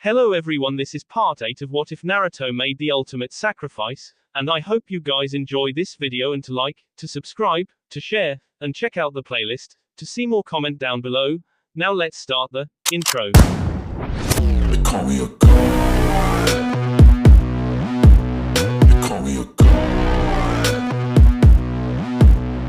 Hello everyone, this is part 8 of What If Naruto Made the Ultimate Sacrifice, and I hope you guys enjoy this video and to like, to subscribe, to share, and check out the playlist, to see more comment down below. Now let's start the intro. They call me a god. They call me a god.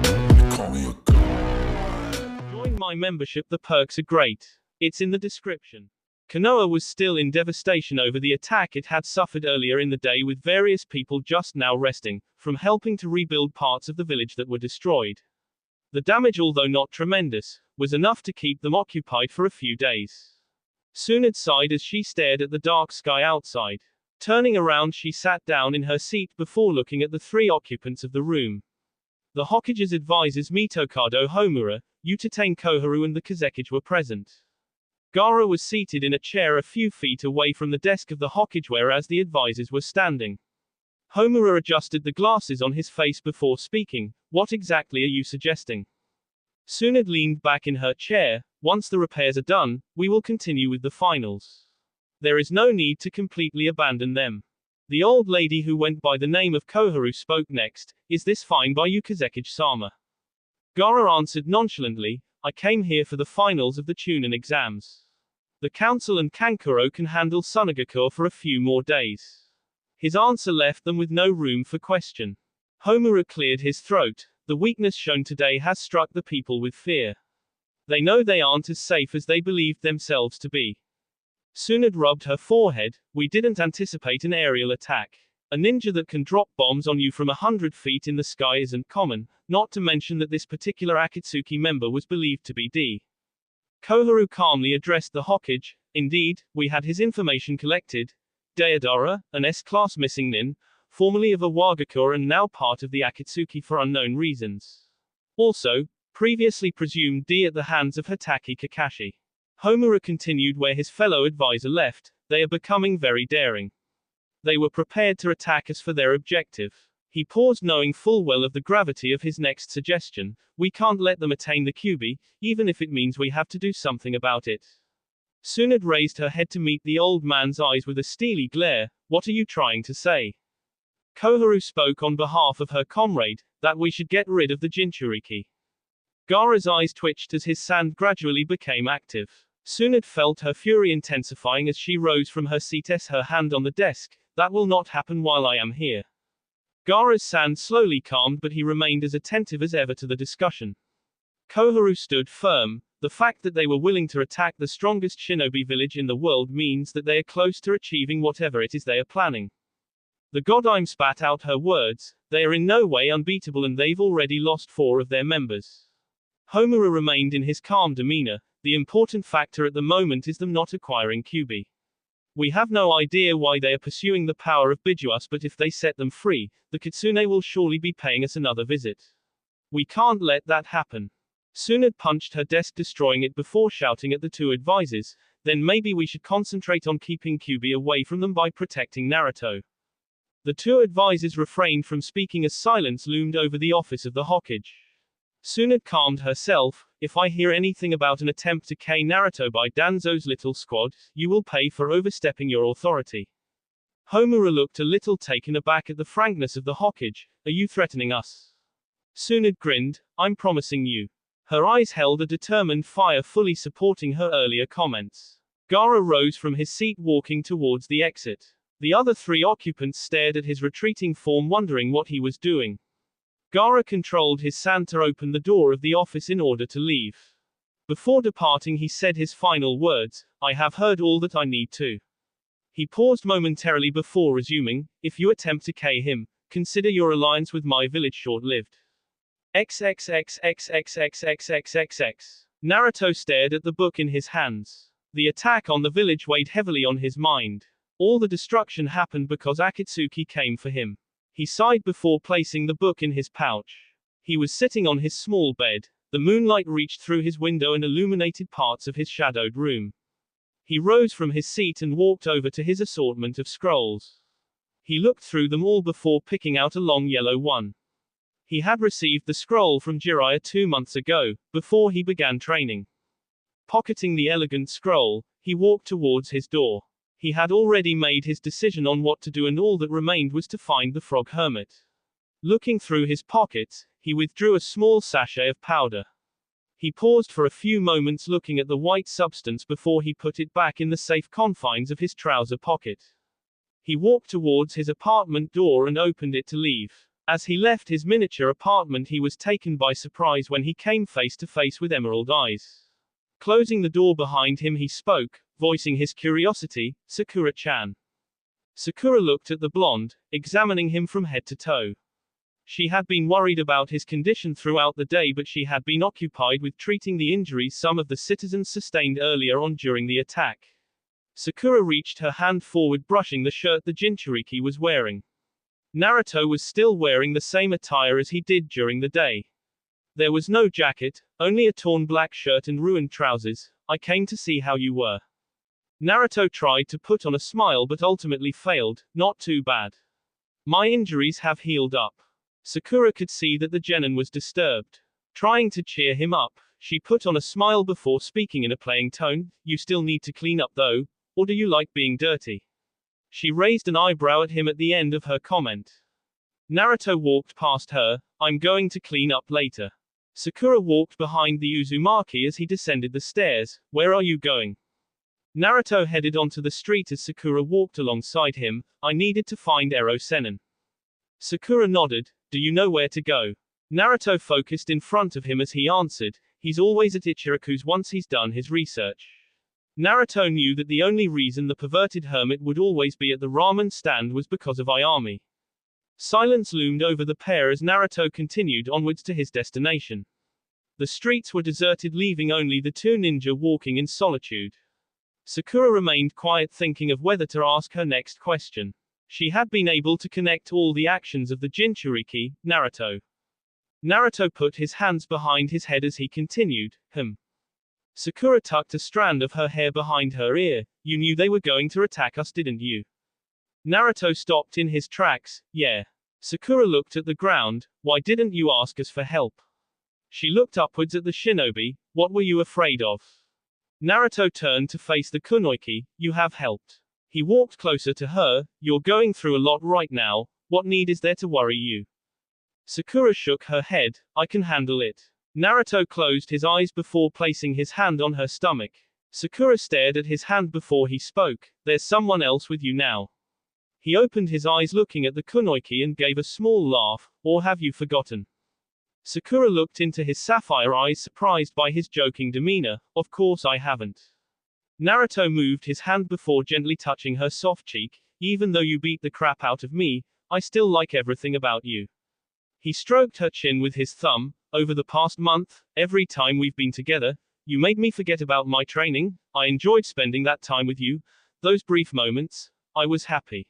They call me a god. Join my membership, the perks are great. It's in the description. Konoha was still in devastation over the attack it had suffered earlier in the day, with various people just now resting from helping to rebuild parts of the village that were destroyed. The damage, although not tremendous, was enough to keep them occupied for a few days. Tsunade sighed as she stared at the dark sky outside. Turning around, she sat down in her seat before looking at the three occupants of the room. The Hokage's advisors Mitokado Homura, Utatane Koharu and the Kazekage were present. Gaara was seated in a chair a few feet away from the desk of the Hokage, whereas the advisors were standing. Homura adjusted the glasses on his face before speaking. What exactly are you suggesting? Tsunade leaned back in her chair. Once the repairs are done, we will continue with the finals. There is no need to completely abandon them. The old lady who went by the name of Koharu spoke next. Is this fine by you, Kazekage-sama? Gaara answered nonchalantly. I came here for the finals of the Chunin exams. The council and Kankuro can handle Sunagakure for a few more days. His answer left them with no room for question. Homura cleared his throat. The weakness shown today has struck the people with fear. They know they aren't as safe as they believed themselves to be. Tsunade rubbed her forehead. We didn't anticipate an aerial attack. A ninja that can drop bombs on you from 100 feet in the sky isn't common, not to mention that this particular Akatsuki member was believed to be D. Koharu calmly addressed the Hokage. Indeed, we had his information collected. Deidara, an S-class missing nin, formerly of Iwagakure and now part of the Akatsuki for unknown reasons. Also, previously presumed D at the hands of Hatake Kakashi. Homura continued where his fellow advisor left. They are becoming very daring. They were prepared to attack us for their objective. He paused, knowing full well of the gravity of his next suggestion. We can't let them attain the Kyuubi, even if it means we have to do something about it. Tsunade raised her head to meet the old man's eyes with a steely glare. What are you trying to say? Koharu spoke on behalf of her comrade, that we should get rid of the Jinchuriki. Gaara's eyes twitched as his sand gradually became active. Tsunade felt her fury intensifying as she rose from her seat, her hand on the desk. That will not happen while I am here. Gaara's sand slowly calmed, but he remained as attentive as ever to the discussion. Koharu stood firm. The fact that they were willing to attack the strongest shinobi village in the world means that they are close to achieving whatever it is they are planning. The Godime spat out her words. They are in no way unbeatable and they've already lost 4 of their members. Homura remained in his calm demeanor. The important factor at the moment is them not acquiring Kyuubi. We have no idea why they are pursuing the power of Bijuas, but if they set them free, the Kitsune will surely be paying us another visit. We can't let that happen. Tsunade punched her desk, destroying it before shouting at the two advisors. Then maybe we should concentrate on keeping Kyuubi away from them by protecting Naruto. The two advisors refrained from speaking as silence loomed over the office of the Hokage. Tsunade calmed herself. If I hear anything about an attempt to kill Naruto by Danzo's little squad, you will pay for overstepping your authority. Homura looked a little taken aback at the frankness of the Hokage. Are you threatening us? Tsunade grinned. I'm promising you. Her eyes held a determined fire, fully supporting her earlier comments. Gaara rose from his seat, walking towards the exit. The other 3 occupants stared at his retreating form, wondering what he was doing. Gaara controlled his sand to open the door of the office in order to leave. Before departing, he said his final words, I have heard all that I need to. He paused momentarily before resuming, if you attempt to kill him, consider your alliance with my village short-lived. XXXXXXXXXX. Naruto stared at the book in his hands. The attack on the village weighed heavily on his mind. All the destruction happened because Akatsuki came for him. He sighed before placing the book in his pouch. He was sitting on his small bed. The moonlight reached through his window and illuminated parts of his shadowed room. He rose from his seat and walked over to his assortment of scrolls. He looked through them all before picking out a long yellow one. He had received the scroll from Jiraiya 2 months ago, before he began training. Pocketing the elegant scroll, he walked towards his door. He had already made his decision on what to do, and all that remained was to find the frog hermit. Looking through his pockets, he withdrew a small sachet of powder. He paused for a few moments looking at the white substance before he put it back in the safe confines of his trouser pocket. He walked towards his apartment door and opened it to leave. As he left his miniature apartment, he was taken by surprise when he came face to face with emerald eyes. Closing the door behind him, he spoke, voicing his curiosity, "Sakura-chan." Sakura looked at the blonde, examining him from head to toe. She had been worried about his condition throughout the day, but she had been occupied with treating the injuries some of the citizens sustained earlier on during the attack. Sakura reached her hand forward, brushing the shirt the Jinchuriki was wearing. Naruto was still wearing the same attire as he did during the day. There was no jacket, only a torn black shirt and ruined trousers. "I came to see how you were." Naruto tried to put on a smile but ultimately failed. "Not too bad. My injuries have healed up." Sakura could see that the genin was disturbed. Trying to cheer him up, she put on a smile before speaking in a playing tone. "You still need to clean up though, or do you like being dirty?" She raised an eyebrow at him at the end of her comment. Naruto walked past her. "I'm going to clean up later." Sakura walked behind the Uzumaki as he descended the stairs. "Where are you going?" Naruto headed onto the street as Sakura walked alongside him. "I needed to find Ero Sennin." Sakura nodded. "Do you know where to go?" Naruto focused in front of him as he answered. "He's always at Ichiraku's once he's done his research." Naruto knew that the only reason the perverted hermit would always be at the ramen stand was because of Ayami. Silence loomed over the pair as Naruto continued onwards to his destination. The streets were deserted, leaving only the two ninja walking in solitude. Sakura remained quiet, thinking of whether to ask her next question. She had been able to connect all the actions of the Jinchuriki, Naruto. Naruto put his hands behind his head as he continued, Sakura tucked a strand of her hair behind her ear. "You knew they were going to attack us, didn't you?" Naruto stopped in his tracks. "Yeah." Sakura looked at the ground. "Why didn't you ask us for help?" She looked upwards at the shinobi. "What were you afraid of?" Naruto turned to face the kunoichi. "You have helped." He walked closer to her. "You're going through a lot right now. What need is there to worry you?" Sakura shook her head. "I can handle it." Naruto closed his eyes before placing his hand on her stomach. Sakura stared at his hand before he spoke. "There's someone else with you now." He opened his eyes looking at the kunoichi and gave a small laugh. "Or have you forgotten?" Sakura looked into his sapphire eyes, surprised by his joking demeanor. "Of course I haven't." Naruto moved his hand before gently touching her soft cheek. "Even though you beat the crap out of me, I still like everything about you." He stroked her chin with his thumb. "Over the past month, every time we've been together, you made me forget about my training. I enjoyed spending that time with you. Those brief moments, I was happy."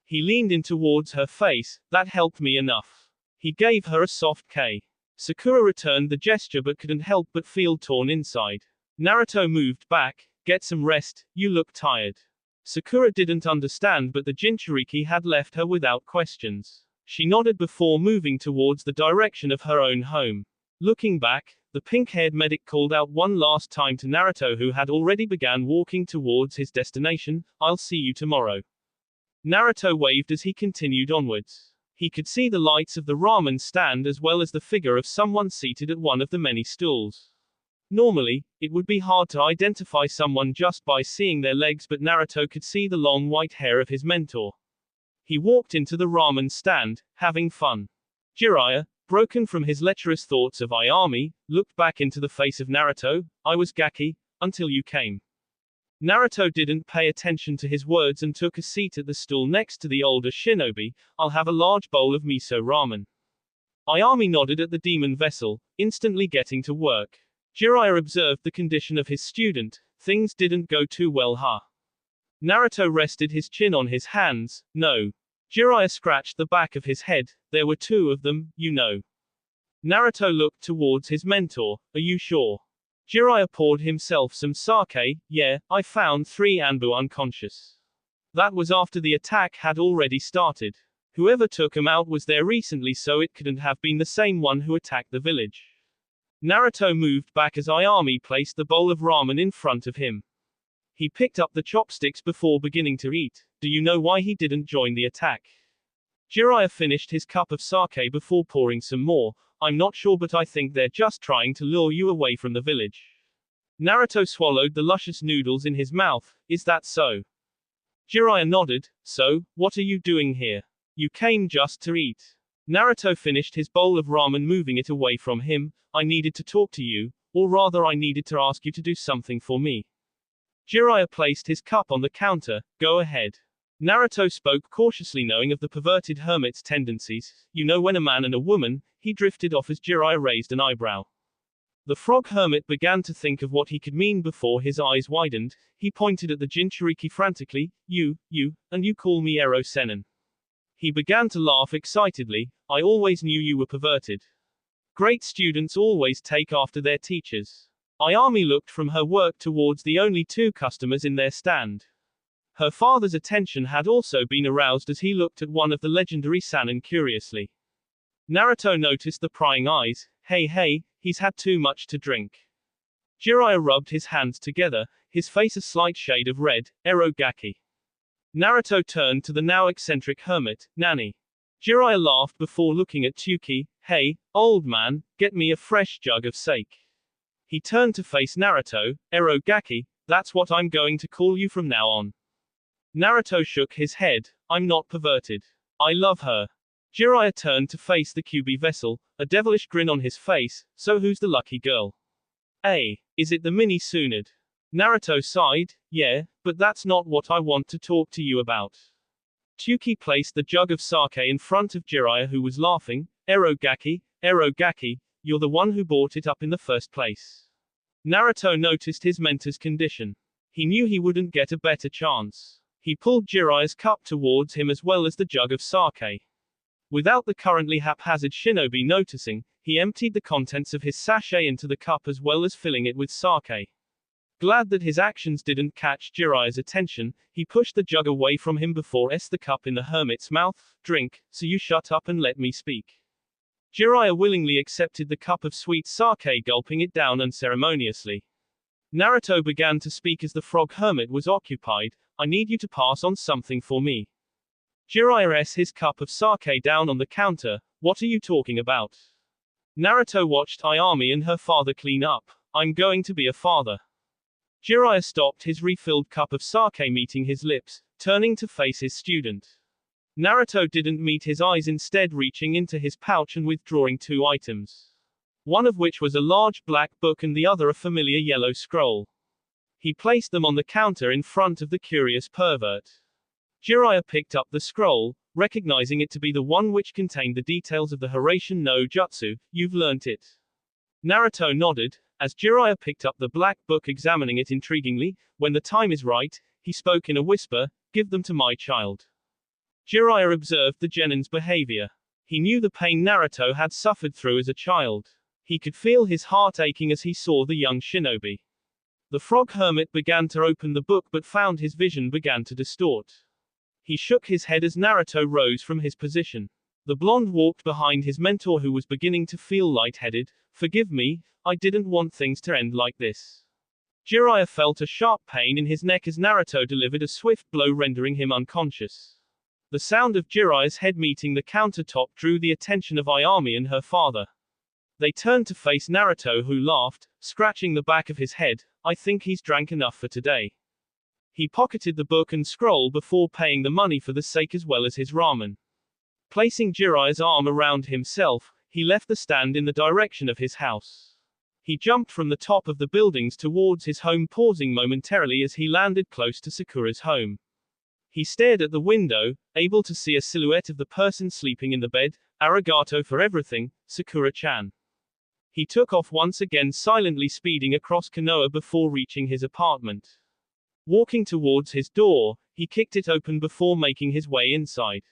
He leaned in towards her face. "That helped me enough." He gave her a soft K. Sakura returned the gesture but couldn't help but feel torn inside. Naruto moved back. "Get some rest, you look tired." Sakura didn't understand, but the Jinchuriki had left her without questions. She nodded before moving towards the direction of her own home. Looking back, the pink-haired medic called out one last time to Naruto, who had already begun walking towards his destination. "I'll see you tomorrow." Naruto waved as he continued onwards. He could see the lights of the ramen stand as well as the figure of someone seated at one of the many stools. Normally, it would be hard to identify someone just by seeing their legs, but Naruto could see the long white hair of his mentor. He walked into the ramen stand, having fun. Jiraiya, broken from his lecherous thoughts of Ayami, looked back into the face of Naruto. "I was Gaki, until you came." Naruto didn't pay attention to his words and took a seat at the stool next to the older shinobi. "I'll have a large bowl of miso ramen." Ayami nodded at the demon vessel, instantly getting to work. Jiraiya observed the condition of his student. "Things didn't go too well, huh?" Naruto rested his chin on his hands. "No." Jiraiya scratched the back of his head. "There were two of them, you know." Naruto looked towards his mentor. "Are you sure?" Jiraiya poured himself some sake. "Yeah, I found 3 Anbu unconscious. That was after the attack had already started. Whoever took him out was there recently, so it couldn't have been the same one who attacked the village." Naruto moved back as Ayami placed the bowl of ramen in front of him. He picked up the chopsticks before beginning to eat. Do you know why he didn't join the attack? Jiraiya finished his cup of sake before pouring some more. I'm not sure, but I think they're just trying to lure you away from the village. Naruto swallowed the luscious noodles in his mouth. Is that so? Jiraiya nodded. So, what are you doing here? You came just to eat. Naruto finished his bowl of ramen, moving it away from him. I needed to talk to you, or rather I needed to ask you to do something for me. Jiraiya placed his cup on the counter. Go ahead. Naruto spoke cautiously, knowing of the perverted hermit's tendencies. You know, when a man and a woman, he drifted off as Jiraiya raised an eyebrow. The frog hermit began to think of what he could mean before his eyes widened. He pointed at the Jinchuriki frantically. You, and you call me Ero Sennin. He began to laugh excitedly. I always knew you were perverted. Great students always take after their teachers. Ayami looked from her work towards the only two customers in their stand. Her father's attention had also been aroused as he looked at one of the legendary Sannin curiously. Naruto noticed the prying eyes. Hey, he's had too much to drink. Jiraiya rubbed his hands together, his face a slight shade of red. Ero Gaki. Naruto turned to the now eccentric hermit. Nani? Jiraiya laughed before looking at Tsuki. Hey, old man, get me a fresh jug of sake. He turned to face Naruto. Ero Gaki, that's what I'm going to call you from now on. Naruto shook his head. I'm not perverted. I love her. Jiraiya turned to face the Kyuubi vessel, a devilish grin on his face. So who's the lucky girl? Is it the mini Tsunade? Naruto sighed. Yeah, but that's not what I want to talk to you about. Tsuki placed the jug of sake in front of Jiraiya, who was laughing. Ero Gaki, you're the one who brought it up in the first place. Naruto noticed his mentor's condition. He knew he wouldn't get a better chance. He pulled Jiraiya's cup towards him as well as the jug of sake. Without the currently haphazard shinobi noticing, he emptied the contents of his sachet into the cup as well as filling it with sake. Glad that his actions didn't catch Jiraiya's attention, he pushed the jug away from him before the cup in the hermit's mouth. Drink, so you shut up and let me speak. Jiraiya willingly accepted the cup of sweet sake, gulping it down unceremoniously. Naruto began to speak as the frog hermit was occupied. I need you to pass on something for me. Jiraiya set his cup of sake down on the counter. What are you talking about? Naruto watched Ayami and her father clean up. I'm going to be a father. Jiraiya stopped his refilled cup of sake, meeting his lips, turning to face his student. Naruto didn't meet his eyes, instead reaching into his pouch and withdrawing two items. One of which was a large black book and the other a familiar yellow scroll. He placed them on the counter in front of the curious pervert. Jiraiya picked up the scroll, recognizing it to be the one which contained the details of the Hiraishin no Jutsu. You've learnt it. Naruto nodded, as Jiraiya picked up the black book, examining it intriguingly. When the time is right, he spoke in a whisper, give them to my child. Jiraiya observed the genin's behavior. He knew the pain Naruto had suffered through as a child. He could feel his heart aching as he saw the young shinobi. The frog hermit began to open the book but found his vision began to distort. He shook his head as Naruto rose from his position. The blonde walked behind his mentor, who was beginning to feel lightheaded. Forgive me, I didn't want things to end like this. Jiraiya felt a sharp pain in his neck as Naruto delivered a swift blow, rendering him unconscious. The sound of Jiraiya's head meeting the countertop drew the attention of Ayami and her father. They turned to face Naruto, who laughed, scratching the back of his head. I think he's drank enough for today. He pocketed the book and scroll before paying the money for the sake as well as his ramen. Placing Jiraiya's arm around himself, he left the stand in the direction of his house. He jumped from the top of the buildings towards his home, pausing momentarily as he landed close to Sakura's home. He stared at the window, able to see a silhouette of the person sleeping in the bed. Arigato for everything, Sakura-chan. He took off once again, silently speeding across Konoha before reaching his apartment. Walking towards his door, he kicked it open before making his way inside.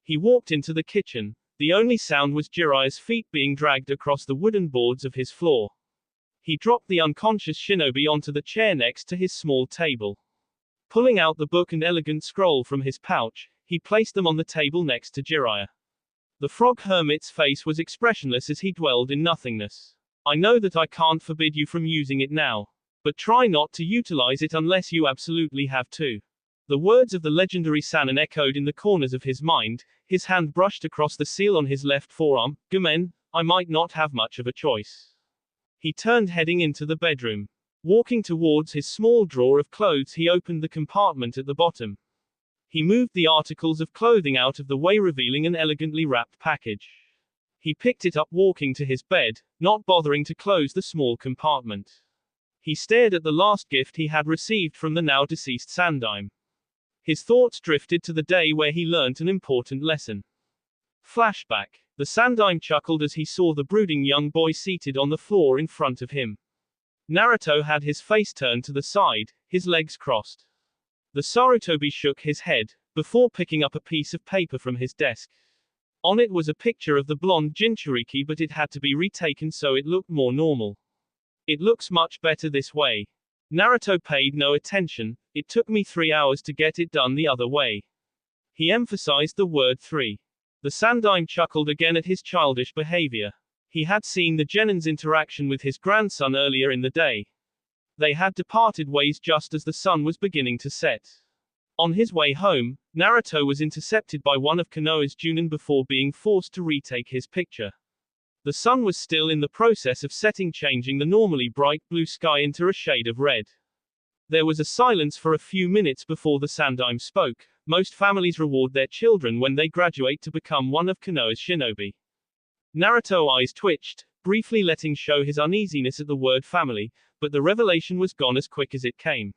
He walked into the kitchen. The only sound was Jiraiya's feet being dragged across the wooden boards of his floor. He dropped the unconscious shinobi onto the chair next to his small table. Pulling out the book and elegant scroll from his pouch, he placed them on the table next to Jiraiya. The frog hermit's face was expressionless as he dwelled in nothingness. I know that I can't forbid you from using it now. but try not to utilize it unless you absolutely have to. The words of the legendary Sannin echoed in the corners of his mind. His hand brushed across the seal on his left forearm. Gomen, I might not have much of a choice. He turned, heading into the bedroom. Walking towards his small drawer of clothes, he opened the compartment at the bottom. He moved the articles of clothing out of the way, revealing an elegantly wrapped package. He picked it up, walking to his bed, not bothering to close the small compartment. He stared at the last gift he had received from the now deceased Sandaime. His thoughts drifted to the day where he learnt an important lesson. Flashback. The Sandaime chuckled as he saw the brooding young boy seated on the floor in front of him. Naruto had his face turned to the side, his legs crossed. The Sarutobi shook his head, before picking up a piece of paper from his desk. On it was a picture of the blonde Jinchuriki, but it had to be retaken so it looked more normal. It looks much better this way. Naruto paid no attention. It took me 3 hours to get it done the other way. He emphasized the word 3. The Sandaime chuckled again at his childish behavior. He had seen the Genin's interaction with his grandson earlier in the day. They had departed ways just as the sun was beginning to set. On his way home, Naruto was intercepted by one of Konoha's Junin before being forced to retake his picture. The sun was still in the process of setting, changing the normally bright blue sky into a shade of red. There was a silence for a few minutes before the Sandaime spoke. Most families reward their children when they graduate to become one of Konoha's shinobi. Naruto's eyes twitched, briefly letting show his uneasiness at the word family, but the revelation was gone as quick as it came.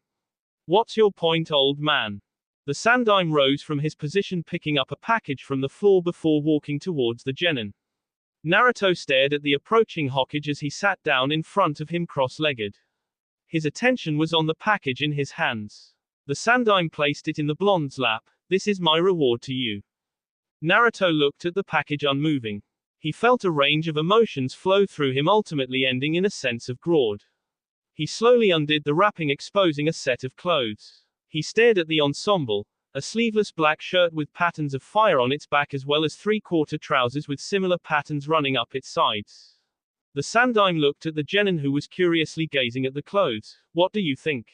What's your point, old man? The Sandaime rose from his position, picking up a package from the floor before walking towards the Genin. Naruto stared at the approaching Hokage as he sat down in front of him cross-legged. His attention was on the package in his hands. The Sandaime placed it in the blonde's lap. This is my reward to you. Naruto looked at the package unmoving. He felt a range of emotions flow through him, ultimately ending in a sense of graude. He slowly undid the wrapping, exposing a set of clothes. He stared at the ensemble, a sleeveless black shirt with patterns of fire on its back, as well as three-quarter trousers with similar patterns running up its sides. The Sandaime looked at the Genin, who was curiously gazing at the clothes. What do you think?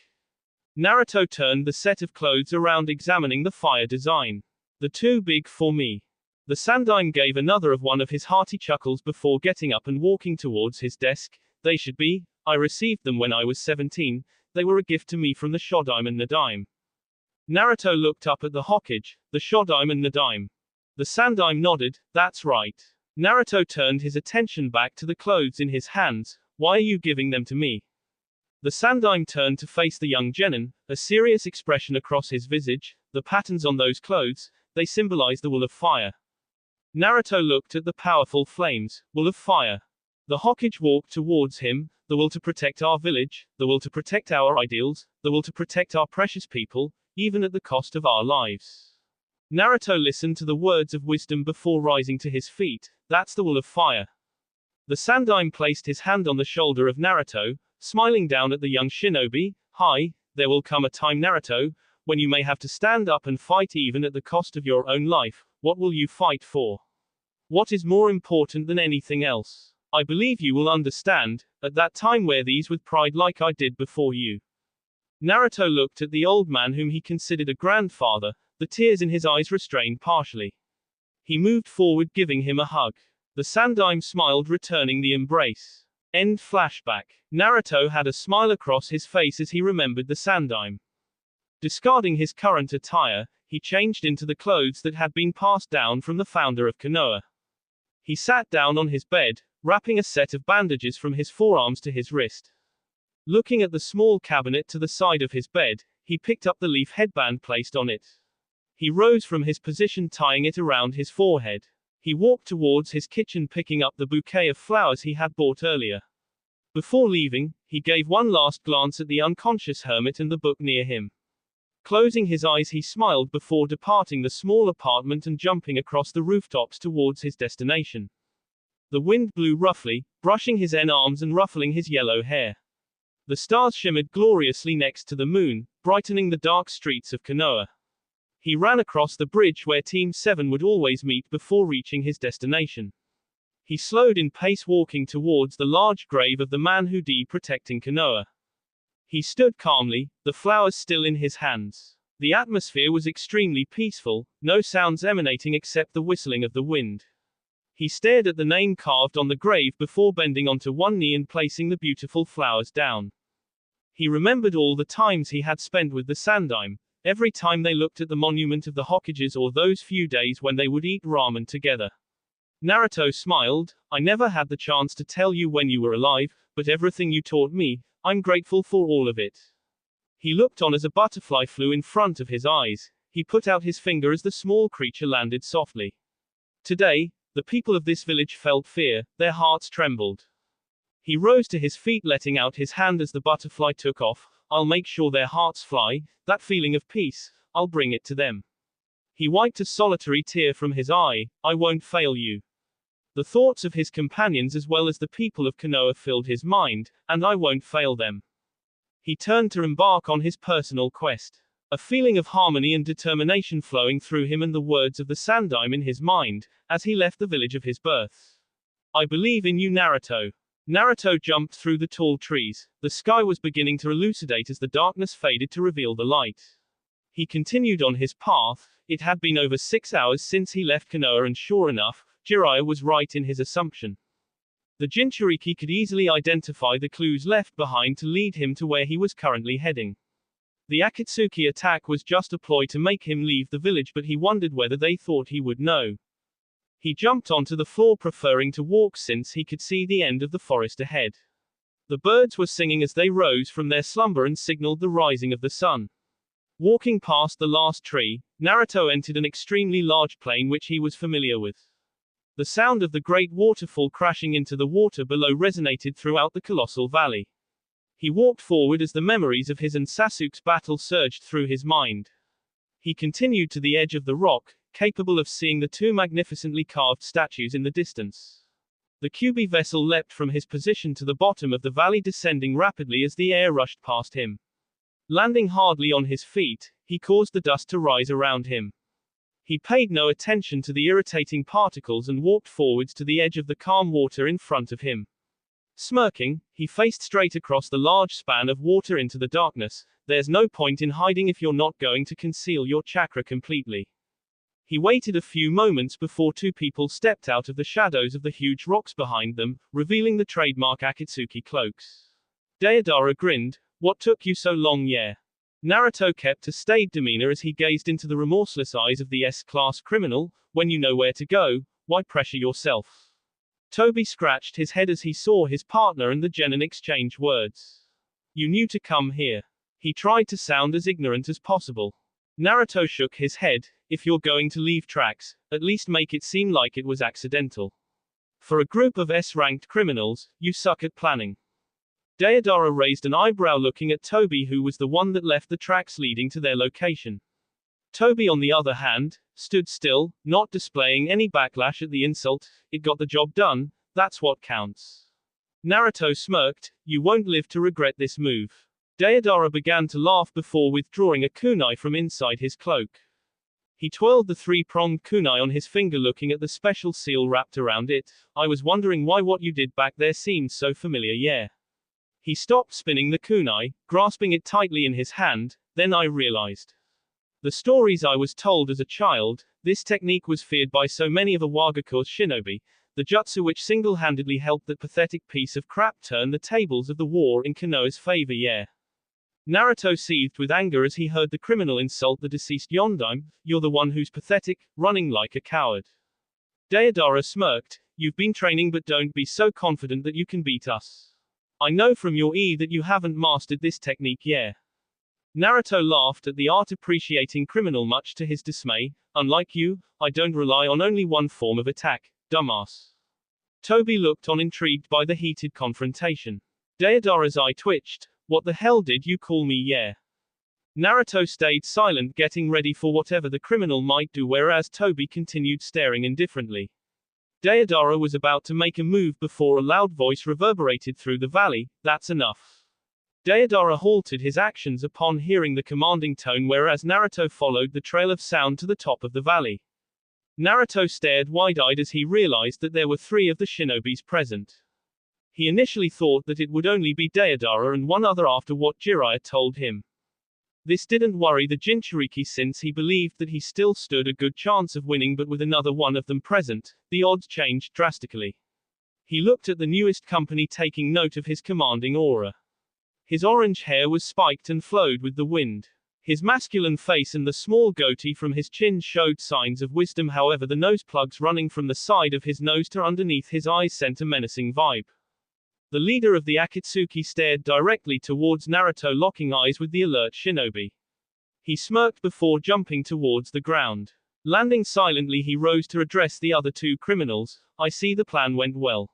Naruto turned the set of clothes around, examining the fire design. They're too big for me. The Sandaime gave another of one of his hearty chuckles before getting up and walking towards his desk. They should be. I received them when I was 17. They were a gift to me from the Shodaime and Nadaime. Naruto looked up at the Hokage, the Shodaime and Nadaime. The Sandaime nodded. That's right. Naruto turned his attention back to the clothes in his hands. Why are you giving them to me? The Sandaime turned to face the young Genin, a serious expression across his visage. The patterns on those clothes, they symbolize the will of fire. Naruto looked at the powerful flames. Will of fire. The Hokage walked towards him. The will to protect our village, the will to protect our ideals, the will to protect our precious people, even at the cost of our lives. Naruto listened to the words of wisdom before rising to his feet. That's the will of fire. The Sandaime placed his hand on the shoulder of Naruto, smiling down at the young shinobi. Hi, there will come a time, Naruto, when you may have to stand up and fight even at the cost of your own life. What will you fight for? What is more important than anything else? I believe you will understand. At that time, wear these with pride like I did before you. Naruto looked at the old man whom he considered a grandfather, the tears in his eyes restrained partially. He moved forward, giving him a hug. The Sandaime smiled, returning the embrace. End flashback. Naruto had a smile across his face as he remembered the Sandaime. Discarding his current attire, he changed into the clothes that had been passed down from the founder of Konoha. He sat down on his bed, wrapping a set of bandages from his forearms to his wrist. Looking at the small cabinet to the side of his bed, he picked up the leaf headband placed on it. He rose from his position, tying it around his forehead. He walked towards his kitchen, picking up the bouquet of flowers he had bought earlier. Before leaving, he gave one last glance at the unconscious hermit and the book near him. Closing his eyes, he smiled before departing the small apartment and jumping across the rooftops towards his destination. The wind blew roughly, brushing his arms and ruffling his yellow hair. The stars shimmered gloriously next to the moon, brightening the dark streets of Konoha. He ran across the bridge where Team 7 would always meet before reaching his destination. He slowed in pace, walking towards the large grave of the man who died protecting Konoha. He stood calmly, the flowers still in his hands. The atmosphere was extremely peaceful, no sounds emanating except the whistling of the wind. He stared at the name carved on the grave before bending onto one knee and placing the beautiful flowers down. He remembered all the times he had spent with the Sandaime, every time they looked at the monument of the Hokages or those few days when they would eat ramen together. Naruto smiled, I never had the chance to tell you when you were alive, but everything you taught me, I'm grateful for all of it. He looked on as a butterfly flew in front of his eyes. He put out his finger as the small creature landed softly. Today, the people of this village felt fear, their hearts trembled. He rose to his feet, letting out his hand as the butterfly took off. I'll make sure their hearts fly, that feeling of peace, I'll bring it to them. He wiped a solitary tear from his eye, I won't fail you. The thoughts of his companions as well as the people of Konoha filled his mind, and I won't fail them. He turned to embark on his personal quest. A feeling of harmony and determination flowing through him and the words of the Sandaime in his mind, as he left the village of his birth. I believe in you, Naruto. Naruto jumped through the tall trees. The sky was beginning to elucidate as the darkness faded to reveal the light. He continued on his path. It had been over 6 hours since he left Konoha, and sure enough, Jiraiya was right in his assumption. The Jinchuriki could easily identify the clues left behind to lead him to where he was currently heading. The Akatsuki attack was just a ploy to make him leave the village, but he wondered whether they thought he would know. He jumped onto the floor, preferring to walk since he could see the end of the forest ahead. The birds were singing as they rose from their slumber and signaled the rising of the sun. Walking past the last tree, Naruto entered an extremely large plain which he was familiar with. The sound of the great waterfall crashing into the water below resonated throughout the colossal valley. He walked forward as the memories of his and Sasuke's battle surged through his mind. He continued to the edge of the rock, capable of seeing the two magnificently carved statues in the distance. The Kyuubi vessel leapt from his position to the bottom of the valley, descending rapidly as the air rushed past him. Landing hardly on his feet, he caused the dust to rise around him. He paid no attention to the irritating particles and walked forwards to the edge of the calm water in front of him. Smirking, he faced straight across the large span of water into the darkness. There's no point in hiding if you're not going to conceal your chakra completely. He waited a few moments before two people stepped out of the shadows of the huge rocks behind them, revealing the trademark Akatsuki cloaks. Deidara grinned, what took you so long, yeah? Naruto kept a staid demeanor as he gazed into the remorseless eyes of the S-class criminal. When you know where to go, why pressure yourself? Toby scratched his head as he saw his partner and the genin exchange words. You knew to come here. He tried to sound as ignorant as possible. Naruto shook his head, if you're going to leave tracks, at least make it seem like it was accidental. For a group of S-ranked criminals, you suck at planning. Deidara raised an eyebrow looking at Toby, who was the one that left the tracks leading to their location. Toby, on the other hand, stood still, not displaying any backlash at the insult. It got the job done, that's what counts. Naruto smirked, you won't live to regret this move. Deidara began to laugh before withdrawing a kunai from inside his cloak. He twirled the three-pronged kunai on his finger, looking at the special seal wrapped around it. I was wondering why what you did back there seemed so familiar, yeah. He stopped spinning the kunai, grasping it tightly in his hand. Then I realized. The stories I was told as a child, this technique was feared by so many of Awagako's shinobi, the jutsu which single-handedly helped that pathetic piece of crap turn the tables of the war in Konoha's favor, yeah. Naruto seethed with anger as he heard the criminal insult the deceased Yondaime. You're the one who's pathetic, running like a coward. Deidara smirked, you've been training, but don't be so confident that you can beat us. I know from your that you haven't mastered this technique, yeah. Naruto laughed at the art-appreciating criminal, much to his dismay. Unlike you, I don't rely on only one form of attack, dumbass. Toby looked on, intrigued by the heated confrontation. Deidara's eye twitched. What the hell did you call me, yeah? Naruto stayed silent, getting ready for whatever the criminal might do, whereas Toby continued staring indifferently. Deidara was about to make a move before a loud voice reverberated through the valley. That's enough. Deidara halted his actions upon hearing the commanding tone, whereas Naruto followed the trail of sound to the top of the valley. Naruto stared wide-eyed as he realized that there were three of the shinobis present. He initially thought that it would only be Deidara and one other after what Jiraiya told him. This didn't worry the Jinchuriki since he believed that he still stood a good chance of winning, but with another one of them present, the odds changed drastically. He looked at the newest company, taking note of his commanding aura. His orange hair was spiked and flowed with the wind. His masculine face and the small goatee from his chin showed signs of wisdom, however the nose plugs running from the side of his nose to underneath his eyes sent a menacing vibe. The leader of the Akatsuki stared directly towards Naruto, locking eyes with the alert shinobi. He smirked before jumping towards the ground. Landing silently, he rose to address the other two criminals. I see the plan went well.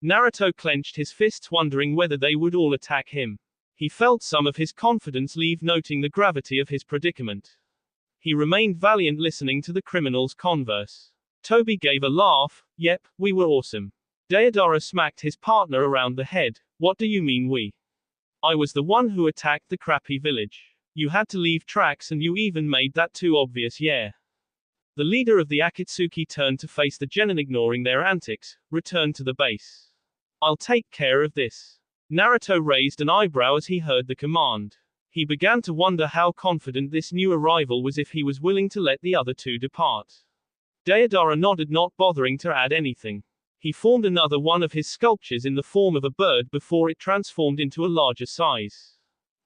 Naruto clenched his fists, wondering whether they would all attack him. He felt some of his confidence leave, noting the gravity of his predicament. He remained valiant, listening to the criminals' converse. Toby gave a laugh. Yep, we were awesome. Deidara smacked his partner around the head. What do you mean we? I was the one who attacked the crappy village. You had to leave tracks and you even made that too obvious, yeah. The leader of the Akatsuki turned to face the genin, ignoring their antics. Return to the base. I'll take care of this. Naruto raised an eyebrow as he heard the command. He began to wonder how confident this new arrival was, if he was willing to let the other two depart. Deidara nodded, not bothering to add anything. He formed another one of his sculptures in the form of a bird before it transformed into a larger size.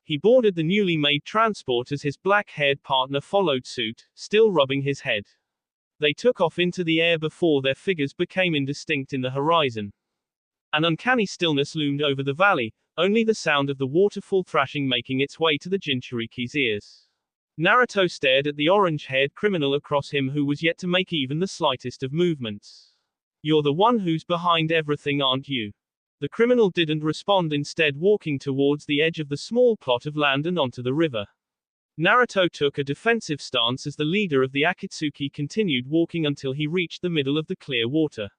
He boarded the newly made transport as his black-haired partner followed suit, still rubbing his head. They took off into the air before their figures became indistinct in the horizon. An uncanny stillness loomed over the valley, only the sound of the waterfall thrashing making its way to the Jinchuriki's ears. Naruto stared at the orange-haired criminal across him, who was yet to make even the slightest of movements. You're the one who's behind everything, aren't you? The criminal didn't respond, instead walking towards the edge of the small plot of land and onto the river. Naruto took a defensive stance as the leader of the Akatsuki continued walking until he reached the middle of the clear water.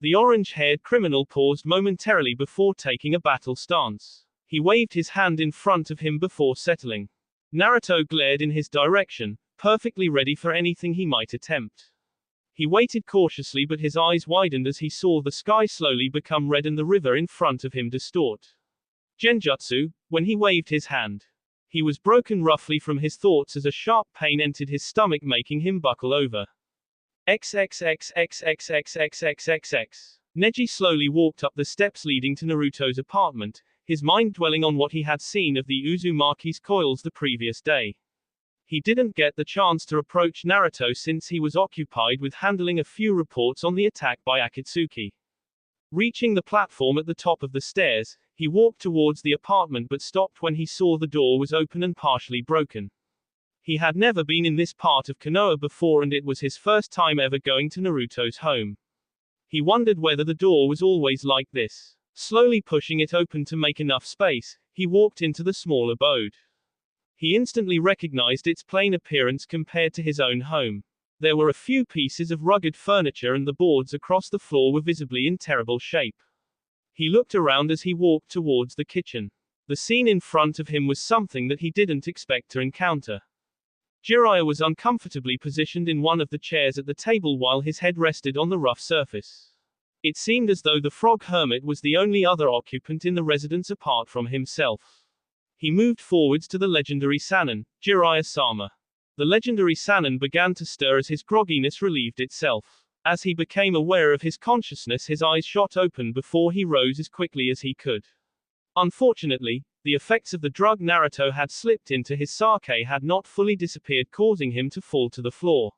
The orange-haired criminal paused momentarily before taking a battle stance. He waved his hand in front of him before settling. Naruto glared in his direction, perfectly ready for anything he might attempt. He waited cautiously, but his eyes widened as he saw the sky slowly become red and the river in front of him distort. Genjutsu, when he waved his hand. He was broken roughly from his thoughts as a sharp pain entered his stomach, making him buckle over. XXXXXXXXXX. Neji slowly walked up the steps leading to Naruto's apartment, his mind dwelling on what he had seen of the Uzumaki's coils the previous day. He didn't get the chance to approach Naruto since he was occupied with handling a few reports on the attack by Akatsuki. Reaching the platform at the top of the stairs, he walked towards the apartment but stopped when he saw the door was open and partially broken. He had never been in this part of Konoha before, and it was his first time ever going to Naruto's home. He wondered whether the door was always like this. Slowly pushing it open to make enough space, he walked into the small abode. He instantly recognized its plain appearance compared to his own home. There were a few pieces of rugged furniture and the boards across the floor were visibly in terrible shape. He looked around as he walked towards the kitchen. The scene in front of him was something that he didn't expect to encounter. Jiraiya was uncomfortably positioned in one of the chairs at the table while his head rested on the rough surface. It seemed as though the frog hermit was the only other occupant in the residence apart from himself. He moved forwards to the legendary Sannin, Jiraiya-sama. The legendary Sannin began to stir as his grogginess relieved itself. As he became aware of his consciousness, his eyes shot open before he rose as quickly as he could. Unfortunately, the effects of the drug Naruto had slipped into his sake had not fully disappeared, causing him to fall to the floor.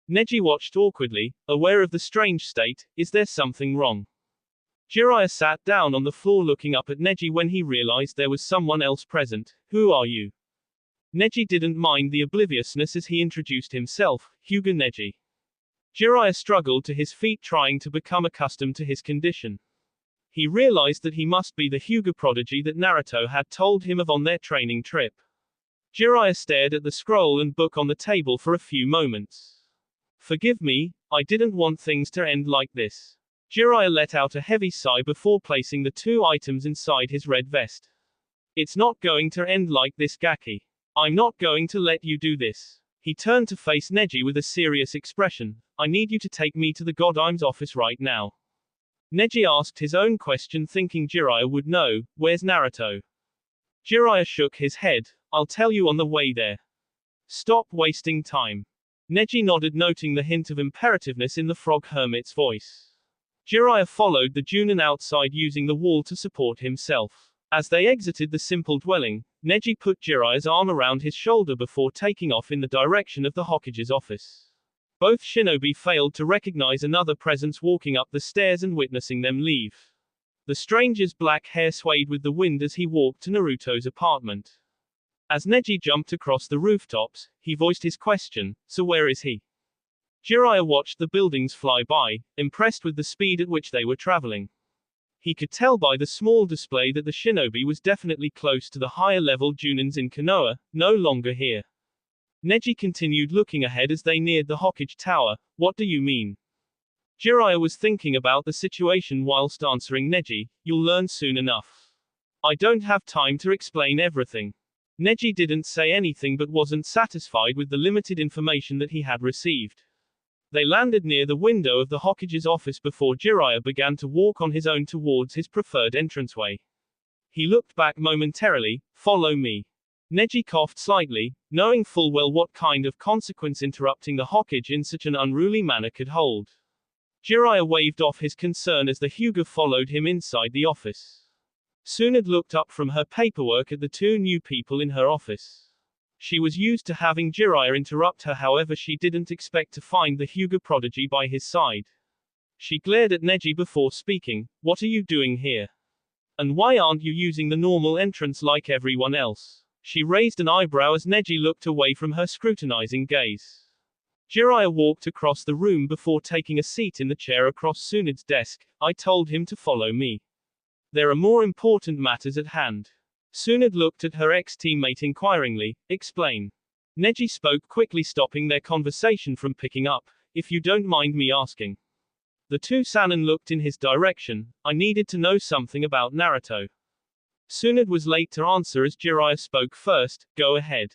Neji watched awkwardly, aware of the strange state. Is there something wrong? Jiraiya sat down on the floor looking up at Neji when he realized there was someone else present. Who are you? Neji didn't mind the obliviousness as he introduced himself, Hyuga Neji. Jiraiya struggled to his feet, trying to become accustomed to his condition. He realized that he must be the Hyuga prodigy that Naruto had told him of on their training trip. Jiraiya stared at the scroll and book on the table for a few moments. Forgive me, I didn't want things to end like this. Jiraiya let out a heavy sigh before placing the two items inside his red vest. It's not going to end like this, Gaki. I'm not going to let you do this. He turned to face Neji with a serious expression. I need you to take me to the Godim's office right now. Neji asked his own question thinking Jiraiya would know. Where's Naruto? Jiraiya shook his head. I'll tell you on the way there. Stop wasting time. Neji nodded, noting the hint of imperativeness in the frog hermit's voice. Jiraiya followed the Junin outside using the wall to support himself. As they exited the simple dwelling, Neji put Jiraiya's arm around his shoulder before taking off in the direction of the Hokage's office. Both shinobi failed to recognize another presence walking up the stairs and witnessing them leave. The stranger's black hair swayed with the wind as he walked to Naruto's apartment. As Neji jumped across the rooftops, he voiced his question, so where is he? Jiraiya watched the buildings fly by, impressed with the speed at which they were traveling. He could tell by the small display that the shinobi was definitely close to the higher-level Junins in Konoha, no longer here. Neji continued looking ahead as they neared the Hokage Tower. What do you mean? Jiraiya was thinking about the situation whilst answering Neji. You'll learn soon enough. I don't have time to explain everything. Neji didn't say anything but wasn't satisfied with the limited information that he had received. They landed near the window of the Hokage's office before Jiraiya began to walk on his own towards his preferred entranceway. He looked back momentarily. Follow me. Neji coughed slightly, knowing full well what kind of consequence interrupting the Hokage in such an unruly manner could hold. Jiraiya waved off his concern as the Hyuga followed him inside the office. Tsunade looked up from her paperwork at the two new people in her office. She was used to having Jiraiya interrupt her, however she didn't expect to find the Hyuga prodigy by his side. She glared at Neji before speaking. What are you doing here? And why aren't you using the normal entrance like everyone else? She raised an eyebrow as Neji looked away from her scrutinizing gaze. Jiraiya walked across the room before taking a seat in the chair across Tsunade's desk. I told him to follow me. There are more important matters at hand. Tsunade looked at her ex-teammate inquiringly. Explain. Neji spoke quickly, stopping their conversation from picking up. If you don't mind me asking. The two Sannin looked in his direction. I needed to know something about Naruto. Tsunade was late to answer as Jiraiya spoke first. Go ahead.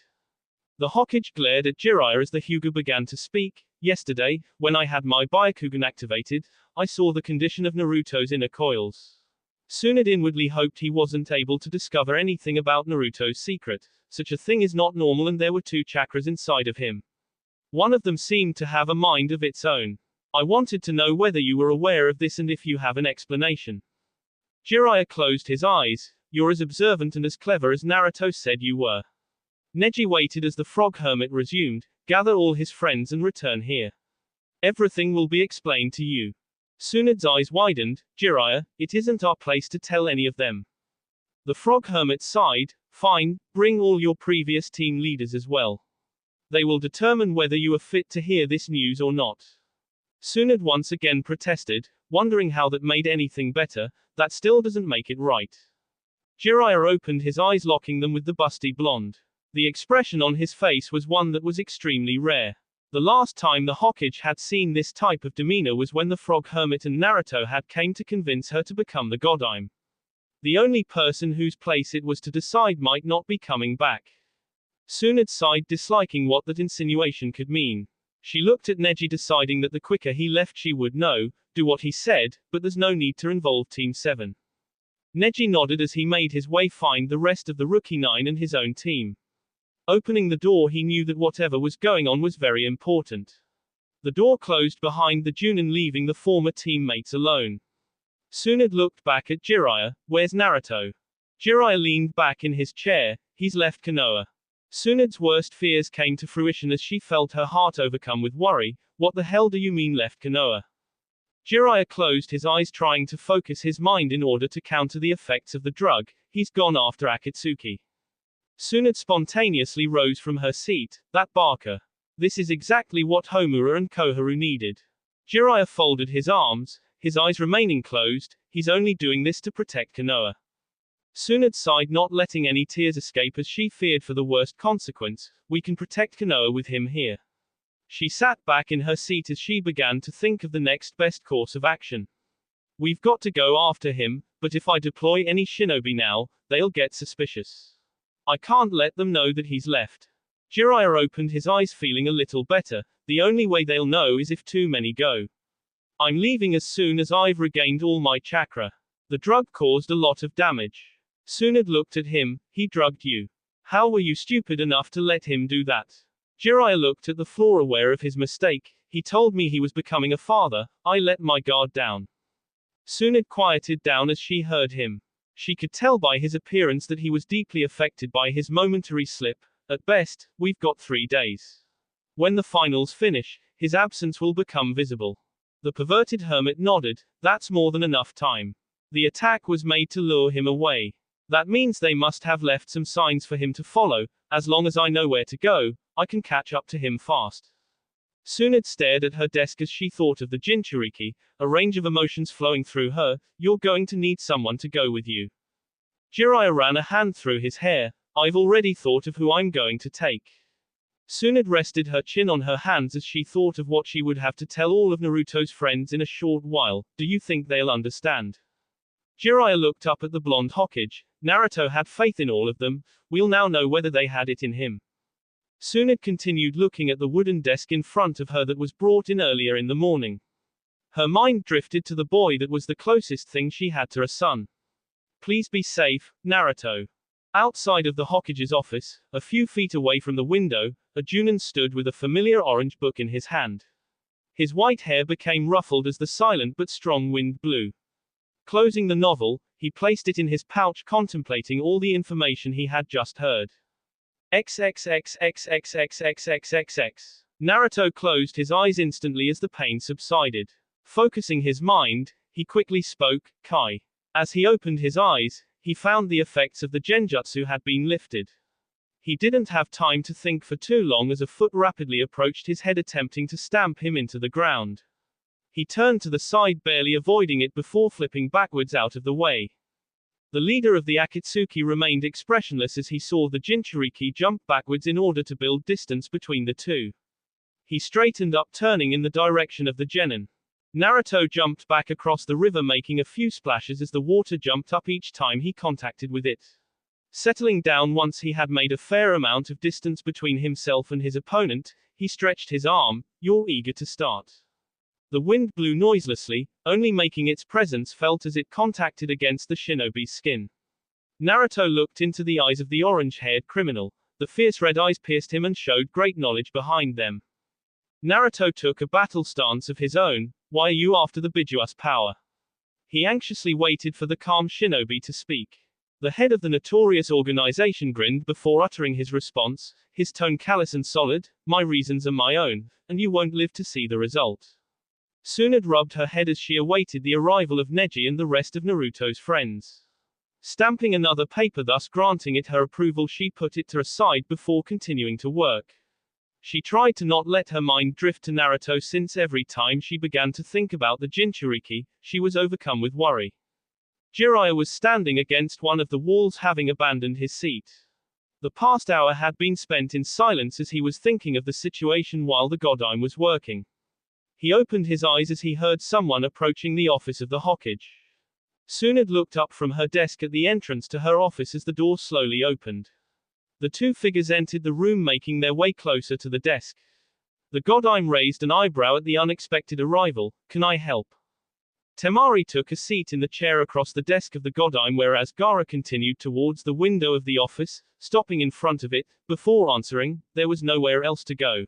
The Hokage glared at Jiraiya as the Hyuga began to speak. Yesterday, when I had my Byakugan activated, I saw the condition of Naruto's inner coils. Tsunade inwardly hoped he wasn't able to discover anything about Naruto's secret. Such a thing is not normal, and there were two chakras inside of him. One of them seemed to have a mind of its own. I wanted to know whether you were aware of this and if you have an explanation. Jiraiya closed his eyes. You're as observant and as clever as Naruto said you were. Neji waited as the frog hermit resumed. Gather all his friends and return here. Everything will be explained to you. Tsunade's eyes widened. Jiraiya, it isn't our place to tell any of them. The frog hermit sighed. Fine, bring all your previous team leaders as well. They will determine whether you are fit to hear this news or not. Tsunade once again protested, wondering how that made anything better. That still doesn't make it right. Jiraiya opened his eyes, locking them with the busty blonde. The expression on his face was one that was extremely rare. The last time the Hokage had seen this type of demeanor was when the frog hermit and Naruto had came to convince her to become the Godime. The only person whose place it was to decide might not be coming back. Tsunade sighed, disliking what that insinuation could mean. She looked at Neji, deciding that the quicker he left she would know, do what he said, but there's no need to involve Team 7. Neji nodded as he made his way find the rest of the Rookie 9 and his own team. Opening the door, he knew that whatever was going on was very important. The door closed behind the Junin, leaving the former teammates alone. Tsunade looked back at Jiraiya. Where's Naruto? Jiraiya leaned back in his chair. He's left Konoha. Tsunade's worst fears came to fruition as she felt her heart overcome with worry. What the hell do you mean left Konoha? Jiraiya closed his eyes, trying to focus his mind in order to counter the effects of the drug. He's gone after Akatsuki. Tsunade spontaneously rose from her seat. That barker. This is exactly what Homura and Koharu needed. Jiraiya folded his arms, his eyes remaining closed. He's only doing this to protect Konoha. Tsunade sighed, not letting any tears escape as she feared for the worst consequence. We can protect Konoha with him here. She sat back in her seat as she began to think of the next best course of action. We've got to go after him, but if I deploy any shinobi now, they'll get suspicious. I can't let them know that he's left. Jiraiya opened his eyes, feeling a little better. The only way they'll know is if too many go. I'm leaving as soon as I've regained all my chakra. The drug caused a lot of damage. Tsunade looked at him. He drugged you. How were you stupid enough to let him do that? Jiraiya looked at the floor aware of his mistake. He told me he was becoming a father. I let my guard down. Tsunade quieted down as she heard him. She could tell by his appearance that he was deeply affected by his momentary slip. At best, we've got 3 days. When the finals finish, his absence will become visible. The perverted hermit nodded. That's more than enough time. The attack was made to lure him away. That means they must have left some signs for him to follow. As long as I know where to go, I can catch up to him fast. Tsunade stared at her desk as she thought of the Jinchuriki, a range of emotions flowing through her. You're going to need someone to go with you. Jiraiya ran a hand through his hair. I've already thought of who I'm going to take. Tsunade rested her chin on her hands as she thought of what she would have to tell all of Naruto's friends in a short while. Do you think they'll understand? Jiraiya looked up at the blonde Hokage. Naruto had faith in all of them. We'll now know whether they had it in him. Tsunade continued looking at the wooden desk in front of her that was brought in earlier in the morning. Her mind drifted to the boy that was the closest thing she had to a son. Please be safe, Naruto. Outside of the Hokage's office, a few feet away from the window, a Junin stood with a familiar orange book in his hand. His white hair became ruffled as the silent but strong wind blew. Closing the novel, he placed it in his pouch, contemplating all the information he had just heard. XXXXXXXXXX. Naruto closed his eyes instantly as the pain subsided. Focusing his mind, he quickly spoke, Kai. As he opened his eyes, he found the effects of the genjutsu had been lifted. He didn't have time to think for too long as a foot rapidly approached his head, attempting to stamp him into the ground. He turned to the side, barely avoiding it before flipping backwards out of the way. The leader of the Akatsuki remained expressionless as he saw the Jinchuriki jump backwards in order to build distance between the two. He straightened up, turning in the direction of the genin. Naruto jumped back across the river, making a few splashes as the water jumped up each time he contacted with it. Settling down once he had made a fair amount of distance between himself and his opponent, he stretched his arm. You're eager to start. The wind blew noiselessly, only making its presence felt as it contacted against the shinobi's skin. Naruto looked into the eyes of the orange-haired criminal. The fierce red eyes pierced him and showed great knowledge behind them. Naruto took a battle stance of his own. Why are you after the Bijua's power? He anxiously waited for the calm shinobi to speak. The head of the notorious organization grinned before uttering his response, his tone callous and solid. My reasons are my own, and you won't live to see the result. Tsunade rubbed her head as she awaited the arrival of Neji and the rest of Naruto's friends. Stamping another paper, thus granting it her approval, she put it to a side before continuing to work. She tried to not let her mind drift to Naruto, since every time she began to think about the Jinchuriki, she was overcome with worry. Jiraiya was standing against one of the walls, having abandoned his seat. The past hour had been spent in silence as he was thinking of the situation while the Godime was working. He opened his eyes as he heard someone approaching the office of the Hokage. Tsunade looked up from her desk at the entrance to her office as the door slowly opened. The two figures entered the room, making their way closer to the desk. The Godime raised an eyebrow at the unexpected arrival. Can I help? Temari took a seat in the chair across the desk of the Godime, whereas Gaara continued towards the window of the office, stopping in front of it. Before answering, there was nowhere else to go.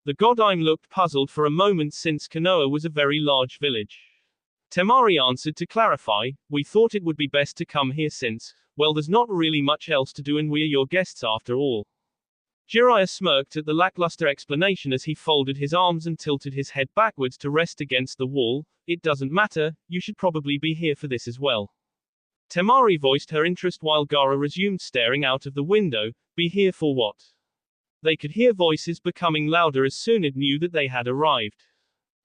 The Godime looked puzzled for a moment, since Konoha was a very large village. Temari answered to clarify, we thought it would be best to come here since, well, there's not really much else to do and we're your guests after all. Jiraiya smirked at the lackluster explanation as he folded his arms and tilted his head backwards to rest against the wall. It doesn't matter, you should probably be here for this as well. Temari voiced her interest while Gaara resumed staring out of the window. Be here for what? They could hear voices becoming louder as Tsunade knew that they had arrived.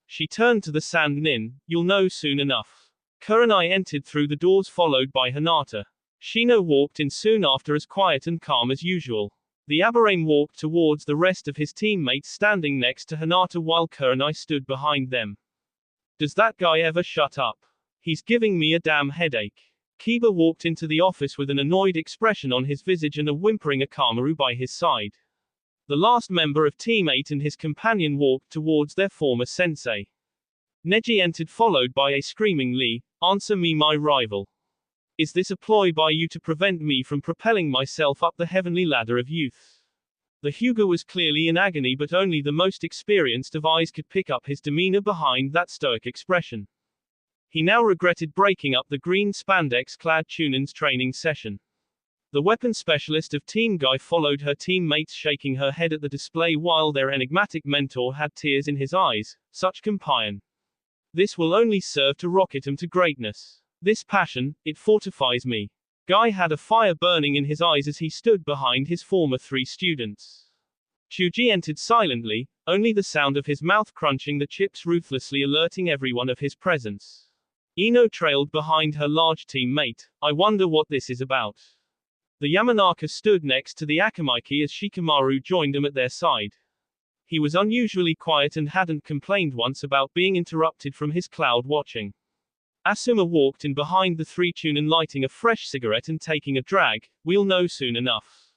She turned to the Sand Nin. You'll know soon enough. Kurenai entered through the doors, followed by Hinata. Shino walked in soon after, as quiet and calm as usual. The Aburame walked towards the rest of his teammates, standing next to Hinata while Kurenai stood behind them. Does that guy ever shut up? He's giving me a damn headache. Kiba walked into the office with an annoyed expression on his visage and a whimpering Akamaru by his side. The last member of Team 8 and his companion walked towards their former sensei. Neji entered followed by a screaming Lee, "Answer me, my rival. Is this a ploy by you to prevent me from propelling myself up the heavenly ladder of youth?" The Hyuga was clearly in agony, but only the most experienced of eyes could pick up his demeanor behind that stoic expression. He now regretted breaking up the green spandex-clad Chunin's training session. The weapon specialist of Team Guy followed her teammates, shaking her head at the display while their enigmatic mentor had tears in his eyes. Such compassion. This will only serve to rocket him to greatness. This passion, it fortifies me. Guy had a fire burning in his eyes as he stood behind his former 3 students. Chuji entered silently, only the sound of his mouth crunching the chips ruthlessly alerting everyone of his presence. Ino trailed behind her large teammate. I wonder what this is about. The Yamanaka stood next to the Akamaiki as Shikamaru joined them at their side. He was unusually quiet and hadn't complained once about being interrupted from his cloud watching. Asuma walked in behind the 3 Chunin, lighting a fresh cigarette and taking a drag. We'll know soon enough.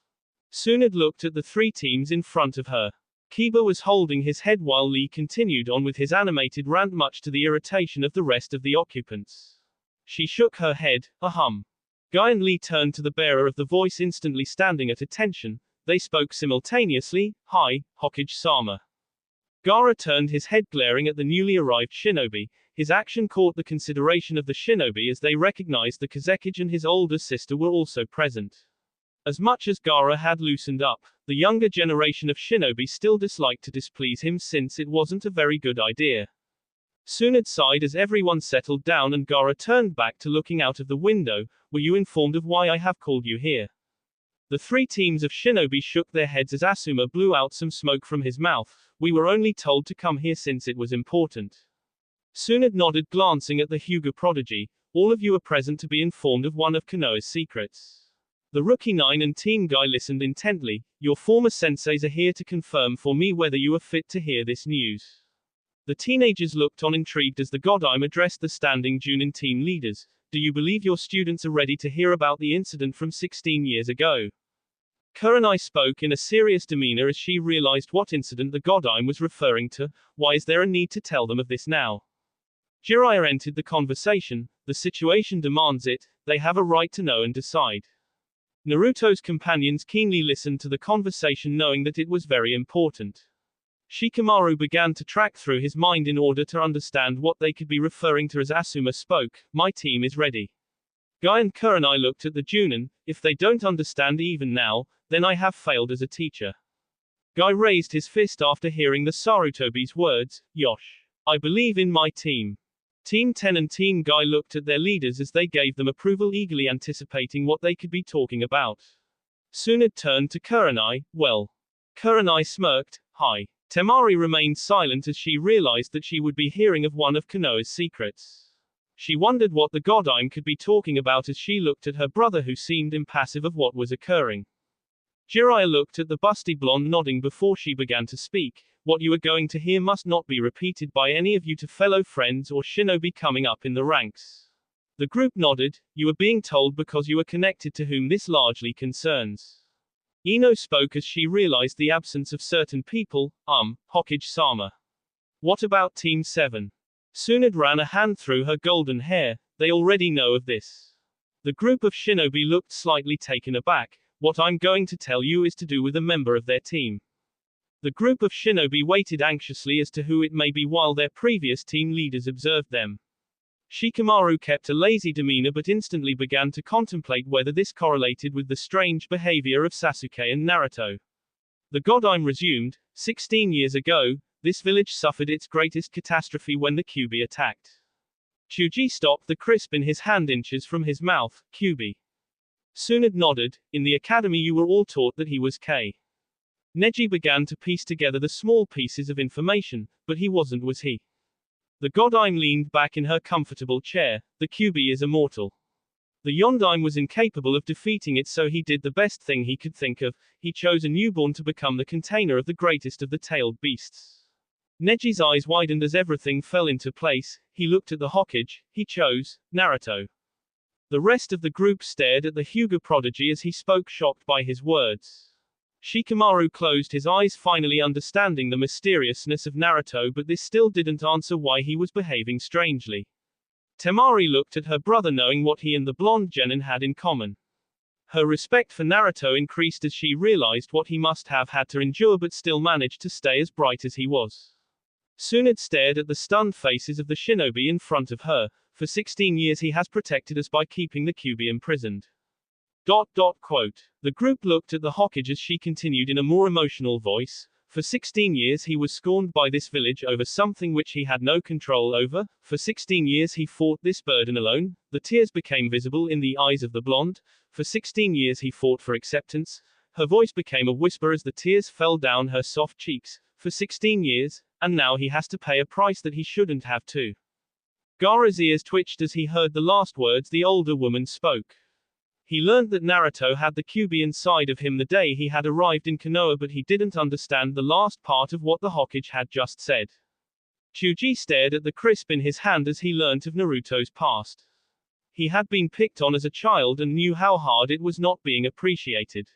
Tsunade looked at the 3 teams in front of her. Kiba was holding his head while Lee continued on with his animated rant, much to the irritation of the rest of the occupants. She shook her head, ahem. Guy and Lee turned to the bearer of the voice, instantly standing at attention. They spoke simultaneously. Hi, Hokage-sama. Gaara turned his head, glaring at the newly arrived shinobi. His action caught the consideration of the shinobi as they recognized the Kazekage and his older sister were also present. As much as Gaara had loosened up, the younger generation of shinobi still disliked to displease him since it wasn't a very good idea. Tsunade sighed as everyone settled down and Gaara turned back to looking out of the window. Were you informed of why I have called you here? The 3 teams of shinobi shook their heads as Asuma blew out some smoke from his mouth. We were only told to come here since it was important. Tsunade nodded, glancing at the Hyuga prodigy. All of you are present to be informed of one of Konoha's secrets. The Rookie 9 and Team Guy listened intently. Your former senseis are here to confirm for me whether you are fit to hear this news. The teenagers looked on intrigued as the Godime addressed the standing Junin team leaders. Do you believe your students are ready to hear about the incident from 16 years ago? Kurenai spoke in a serious demeanor as she realized what incident the Godime was referring to. Why is there a need to tell them of this now? Jiraiya entered the conversation. The situation demands it. They have a right to know and decide. Naruto's companions keenly listened to the conversation, knowing that it was very important. Shikamaru began to track through his mind in order to understand what they could be referring to as Asuma spoke. My team is ready. Guy and Kurenai looked at the Junin. If they don't understand even now, then I have failed as a teacher. Guy raised his fist after hearing the Sarutobi's words. Yosh. I believe in my team. Team 10 and Team Guy looked at their leaders as they gave them approval, eagerly anticipating what they could be talking about. Tsunade turned to Kurenai. Well. Kurenai smirked. Hi. Temari remained silent as she realized that she would be hearing of one of Konoha's secrets. She wondered what the Godime could be talking about as she looked at her brother, who seemed impassive of what was occurring. Jiraiya looked at the busty blonde, nodding before she began to speak. What you are going to hear must not be repeated by any of you to fellow friends or shinobi coming up in the ranks. The group nodded. You are being told because you are connected to whom this largely concerns. Ino spoke as she realized the absence of certain people. Hokage-sama. What about Team 7? Tsunade ran a hand through her golden hair. They already know of this. The group of shinobi looked slightly taken aback. What I'm going to tell you is to do with a member of their team. The group of shinobi waited anxiously as to who it may be while their previous team leaders observed them. Shikamaru kept a lazy demeanor but instantly began to contemplate whether this correlated with the strange behavior of Sasuke and Naruto. The Godime resumed. 16 years ago, this village suffered its greatest catastrophe when the Kyuubi attacked. Chuji stopped the crisp in his hand inches from his mouth. Kyuubi. Tsunade nodded. In the academy you were all taught that he was K. Neji began to piece together the small pieces of information, but he wasn't, was he? The Godime leaned back in her comfortable chair. The Kyuubi is immortal. The Yondaime was incapable of defeating it, so he did the best thing he could think of. He chose a newborn to become the container of the greatest of the tailed beasts. Neji's eyes widened as everything fell into place. He looked at the Hokage. He chose Naruto. The rest of the group stared at the Hyuga prodigy as he spoke, shocked by his words. Shikamaru closed his eyes, finally understanding the mysteriousness of Naruto, but this still didn't answer why he was behaving strangely. Temari looked at her brother, knowing what he and the blonde genin had in common. Her respect for Naruto increased as she realized what he must have had to endure but still managed to stay as bright as he was. Tsunade stared at the stunned faces of the shinobi in front of her. For 16 years he has protected us by keeping the Kyuubi imprisoned. Quote. The group looked at the Hokage as she continued in a more emotional voice. For 16 years he was scorned by this village over something which he had no control over. For 16 years he fought this burden alone. The tears became visible in the eyes of the blonde. For 16 years he fought for acceptance. Her voice became a whisper as the tears fell down her soft cheeks. For 16 years, and now he has to pay a price that he shouldn't have to. Gaara's ears twitched as he heard the last words the older woman spoke. He learned that Naruto had the Kyuubi inside of him the day he had arrived in Konoha, but he didn't understand the last part of what the Hokage had just said. Chuji stared at the crisp in his hand as he learnt of Naruto's past. He had been picked on as a child and knew how hard it was not being appreciated.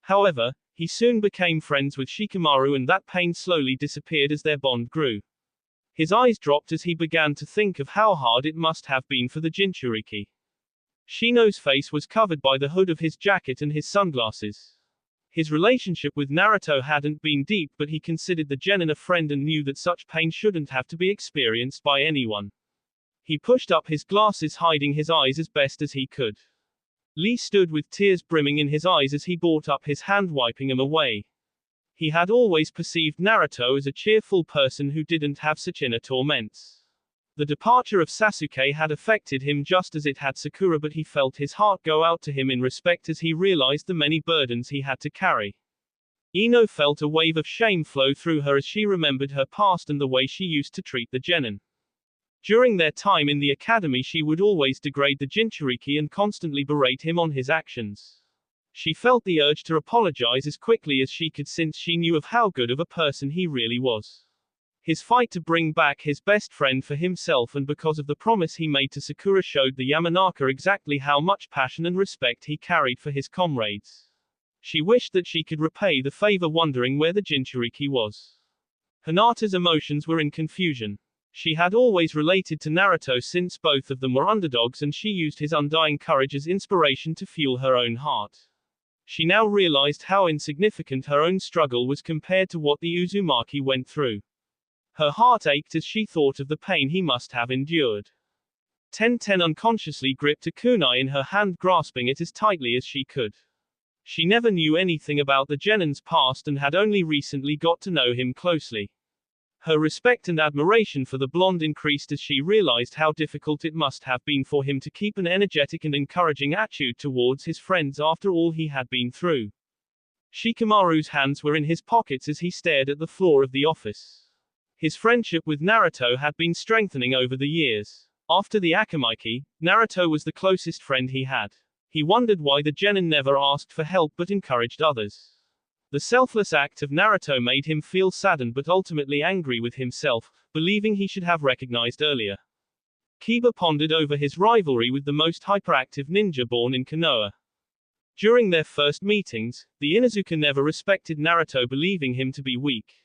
However, he soon became friends with Shikamaru and that pain slowly disappeared as their bond grew. His eyes dropped as he began to think of how hard it must have been for the Jinchuriki. Shino's face was covered by the hood of his jacket and his sunglasses. His relationship with Naruto hadn't been deep, but he considered the genin a friend and knew that such pain shouldn't have to be experienced by anyone. He pushed up his glasses, hiding his eyes as best as he could. Lee stood with tears brimming in his eyes as he brought up his hand, wiping them away. He had always perceived Naruto as a cheerful person who didn't have such inner torments. The departure of Sasuke had affected him just as it had Sakura, but he felt his heart go out to him in respect as he realized the many burdens he had to carry. Ino felt a wave of shame flow through her as she remembered her past and the way she used to treat the genin. During their time in the academy, she would always degrade the Jinchuriki and constantly berate him on his actions. She felt the urge to apologize as quickly as she could, since she knew of how good of a person he really was. His fight to bring back his best friend for himself and because of the promise he made to Sakura showed the Yamanaka exactly how much passion and respect he carried for his comrades. She wished that she could repay the favor, wondering where the Jinchuriki was. Hinata's emotions were in confusion. She had always related to Naruto since both of them were underdogs, and she used his undying courage as inspiration to fuel her own heart. She now realized how insignificant her own struggle was compared to what the Uzumaki went through. Her heart ached as she thought of the pain he must have endured. Tenten unconsciously gripped a kunai in her hand, grasping it as tightly as she could. She never knew anything about the genin's past and had only recently got to know him closely. Her respect and admiration for the blonde increased as she realized how difficult it must have been for him to keep an energetic and encouraging attitude towards his friends after all he had been through. Shikamaru's hands were in his pockets as he stared at the floor of the office. His friendship with Naruto had been strengthening over the years. After the Akamaki, Naruto was the closest friend he had. He wondered why the genin never asked for help but encouraged others. The selfless act of Naruto made him feel saddened but ultimately angry with himself, believing he should have recognized earlier. Kiba pondered over his rivalry with the most hyperactive ninja born in Konoha. During their first meetings, the Inuzuka never respected Naruto, believing him to be weak.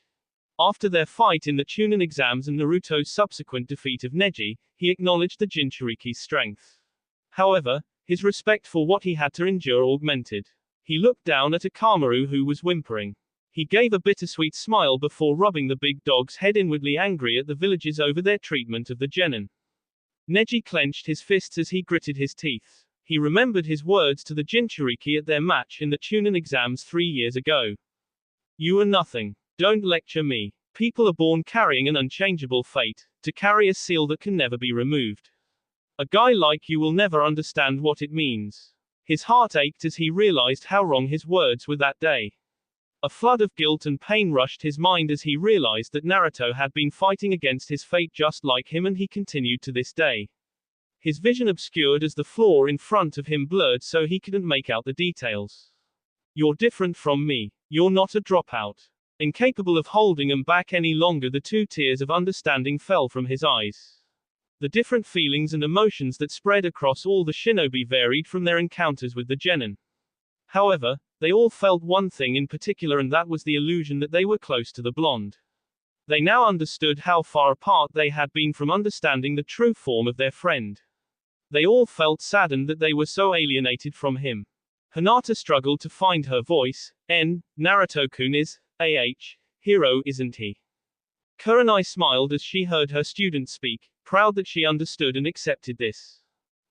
After their fight in the Chunin exams and Naruto's subsequent defeat of Neji, he acknowledged the Jinchuriki's strength. However, his respect for what he had to endure augmented. He looked down at Akamaru, who was whimpering. He gave a bittersweet smile before rubbing the big dog's head, inwardly angry at the villagers over their treatment of the genin. Neji clenched his fists as he gritted his teeth. He remembered his words to the Jinchuriki at their match in the Chunin exams 3 years ago. "You are nothing. Don't lecture me. People are born carrying an unchangeable fate, to carry a seal that can never be removed. A guy like you will never understand what it means." His heart ached as he realized how wrong his words were that day. A flood of guilt and pain rushed his mind as he realized that Naruto had been fighting against his fate just like him, and he continued to this day. His vision obscured as the floor in front of him blurred so he couldn't make out the details. "You're different from me. You're not a dropout." Incapable of holding them back any longer, the 2 tears of understanding fell from his eyes. The different feelings and emotions that spread across all the shinobi varied from their encounters with the genin. However, They all felt one thing in particular, and that was the illusion that they were close to the blonde. They now understood how far apart they had been from understanding the true form of their friend. They all felt saddened that they were so alienated from him. Hinata struggled to find her voice. Naruto-kun is, hero, isn't he? Kurenai smiled as she heard her student speak, proud that she understood and accepted this.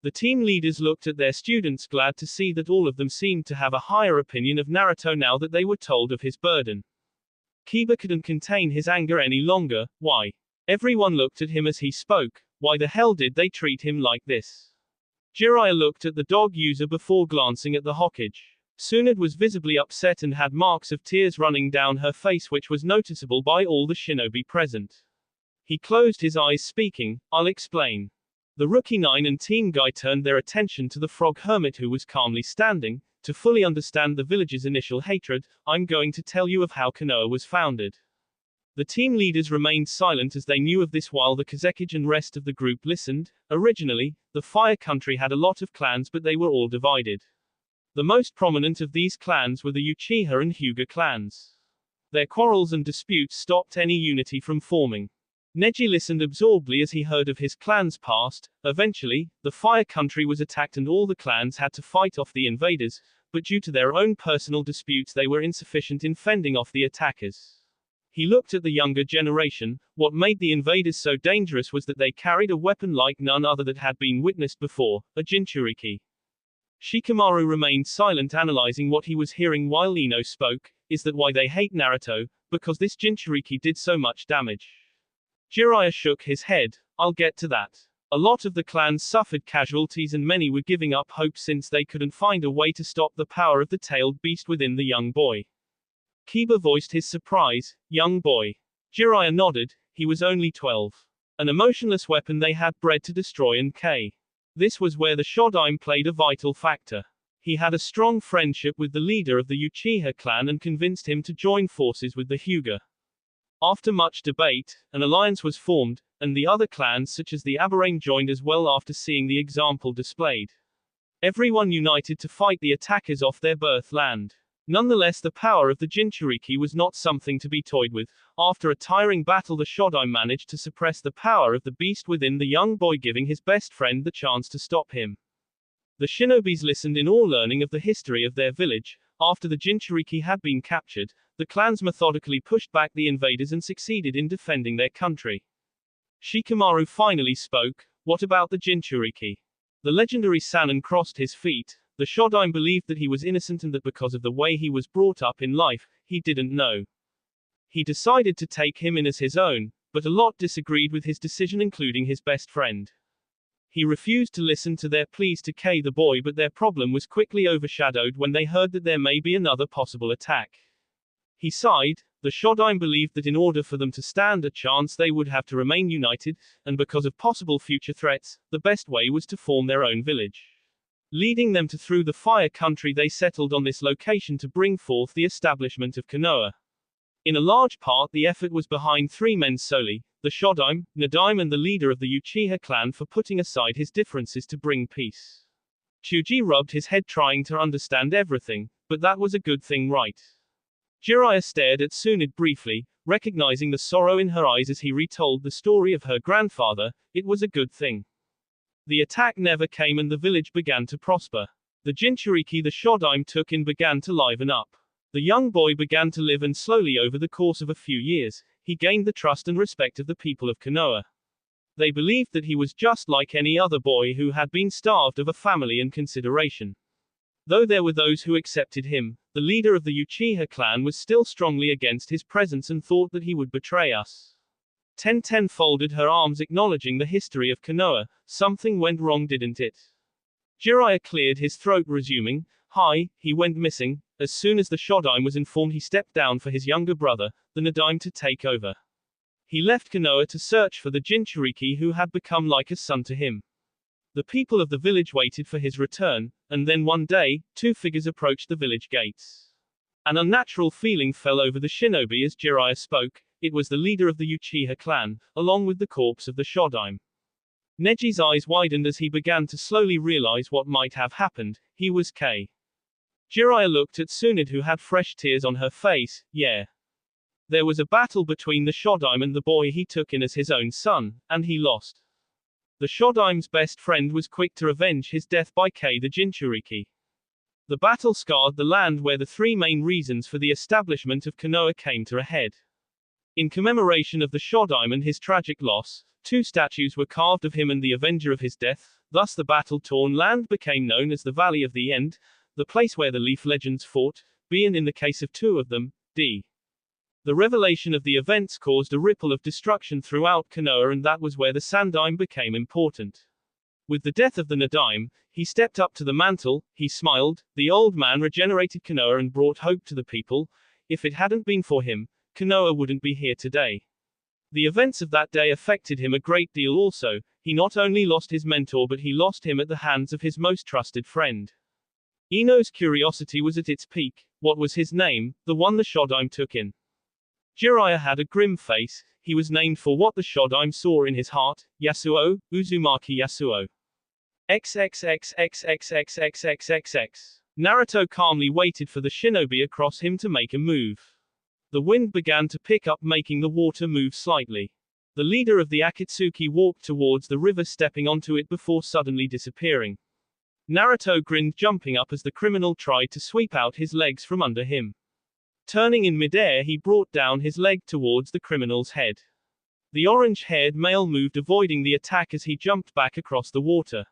The team leaders looked at their students, glad to see that all of them seemed to have a higher opinion of Naruto now that they were told of his burden. Kiba couldn't contain his anger any longer. Why? Everyone looked at him as he spoke. Why the hell did they treat him like this? Jiraiya looked at the dog user before glancing at the Hokage. Tsunade was visibly upset and had marks of tears running down her face, which was noticeable by all the shinobi present. He closed his eyes, speaking, "I'll explain." The Rookie 9 and Team Guy turned their attention to the frog hermit, who was calmly standing. To fully understand the village's initial hatred, I'm going to tell you of how Konoha was founded. The team leaders remained silent as they knew of this, while the Kazekage and rest of the group listened. Originally, the Fire Country had a lot of clans, but they were all divided. The most prominent of these clans were the Uchiha and Hyuga clans. Their quarrels and disputes stopped any unity from forming. Neji listened absorbedly as he heard of his clan's past. Eventually, the Fire Country was attacked and all the clans had to fight off the invaders, but due to their own personal disputes they were insufficient in fending off the attackers. He looked at the younger generation. What made the invaders so dangerous was that they carried a weapon like none other that had been witnessed before, a Jinchuriki. Shikamaru remained silent, analyzing what he was hearing while Ino spoke. Is that why they hate Naruto? Because this Jinchuriki did so much damage? Jiraiya shook his head. I'll get to that. A lot of the clans suffered casualties and many were giving up hope since they couldn't find a way to stop the power of the tailed beast within the young boy. Kiba voiced his surprise. Young boy. Jiraiya nodded. He was only 12. An emotionless weapon they had bred to destroy and K. This was where the Shodaime played a vital factor. He had a strong friendship with the leader of the Uchiha clan and convinced him to join forces with the Hyuga. After much debate, an alliance was formed, and the other clans such as the Aburame joined as well after seeing the example displayed. Everyone united to fight the attackers off their birth land. Nonetheless, the power of the Jinchuriki was not something to be toyed with. After a tiring battle, the Shodaime managed to suppress the power of the beast within the young boy, giving his best friend the chance to stop him. The shinobis listened in awe, learning of the history of their village. After the Jinchuriki had been captured, the clans methodically pushed back the invaders and succeeded in defending their country. Shikamaru finally spoke. What about the Jinchuriki? The legendary Sannin crossed his feet. The Shodaime believed that he was innocent and that because of the way he was brought up in life, he didn't know. He decided to take him in as his own, but a lot disagreed with his decision, including his best friend. He refused to listen to their pleas to K the boy, but their problem was quickly overshadowed when they heard that there may be another possible attack. He sighed. The Shodaime believed that in order for them to stand a chance they would have to remain united, and because of possible future threats, the best way was to form their own village. Leading them to through the Fire Country, they settled on this location to bring forth the establishment of Konoha. In a large part the effort was behind three men solely, the Shodaime, Nadaime and the leader of the Uchiha clan, for putting aside his differences to bring peace. Chuji rubbed his head trying to understand everything, but that was a good thing, right? Jiraiya stared at Tsunade briefly, recognizing the sorrow in her eyes as he retold the story of her grandfather. It was a good thing. The attack never came and the village began to prosper. The Jinchuriki the Shodaime took in began to liven up. The young boy began to live, and slowly over the course of a few years, he gained the trust and respect of the people of Konoha. They believed that he was just like any other boy who had been starved of a family and consideration. Though there were those who accepted him, the leader of the Uchiha clan was still strongly against his presence and thought that he would betray us. Tenten folded her arms, acknowledging the history of Konoha. Something went wrong, didn't it? Jiraiya cleared his throat, resuming, Hi, he went missing. As soon as the Shodaime was informed, he stepped down for his younger brother, the Nadaime, to take over. He left Konoha to search for the Jinchuriki who had become like a son to him. The people of the village waited for his return, and then one day, two figures approached the village gates. An unnatural feeling fell over the shinobi as Jiraiya spoke. It was the leader of the Uchiha clan, along with the corpse of the Shodaime. Neji's eyes widened as he began to slowly realize what might have happened. He was K. Jiraiya looked at Tsunade, who had fresh tears on her face. Yeah. There was a battle between the Shodaime and the boy he took in as his own son, and he lost. The Shodaime's best friend was quick to avenge his death by the Jinchuriki. The battle scarred the land where the three main reasons for the establishment of Konoha came to a head. In commemoration of the Shodaime and his tragic loss, 2 statues were carved of him and the avenger of his death. Thus the battle-torn land became known as the Valley of the End, the place where the Leaf Legends fought, being in the case of 2 of them, d. The revelation of the events caused a ripple of destruction throughout Konoha, and that was where the Sandaime became important. With the death of the Nadaime, he stepped up to the mantle, he smiled, the old man regenerated Konoha and brought hope to the people. If it hadn't been for him, Konoha wouldn't be here today. The events of that day affected him a great deal also. He not only lost his mentor, but he lost him at the hands of his most trusted friend. Ino's curiosity was at its peak. What was his name, the one the Shodaime took in? Jiraiya had a grim face. He was named for what the Shodaime saw in his heart, Yasuo, Uzumaki Yasuo. XXXXXXXXXX. Naruto calmly waited for the shinobi across him to make a move. The wind began to pick up, making the water move slightly. The leader of the Akatsuki walked towards the river, stepping onto it before suddenly disappearing. Naruto grinned, jumping up as the criminal tried to sweep out his legs from under him. Turning in midair, he brought down his leg towards the criminal's head. The orange-haired male moved, avoiding the attack as he jumped back across the water.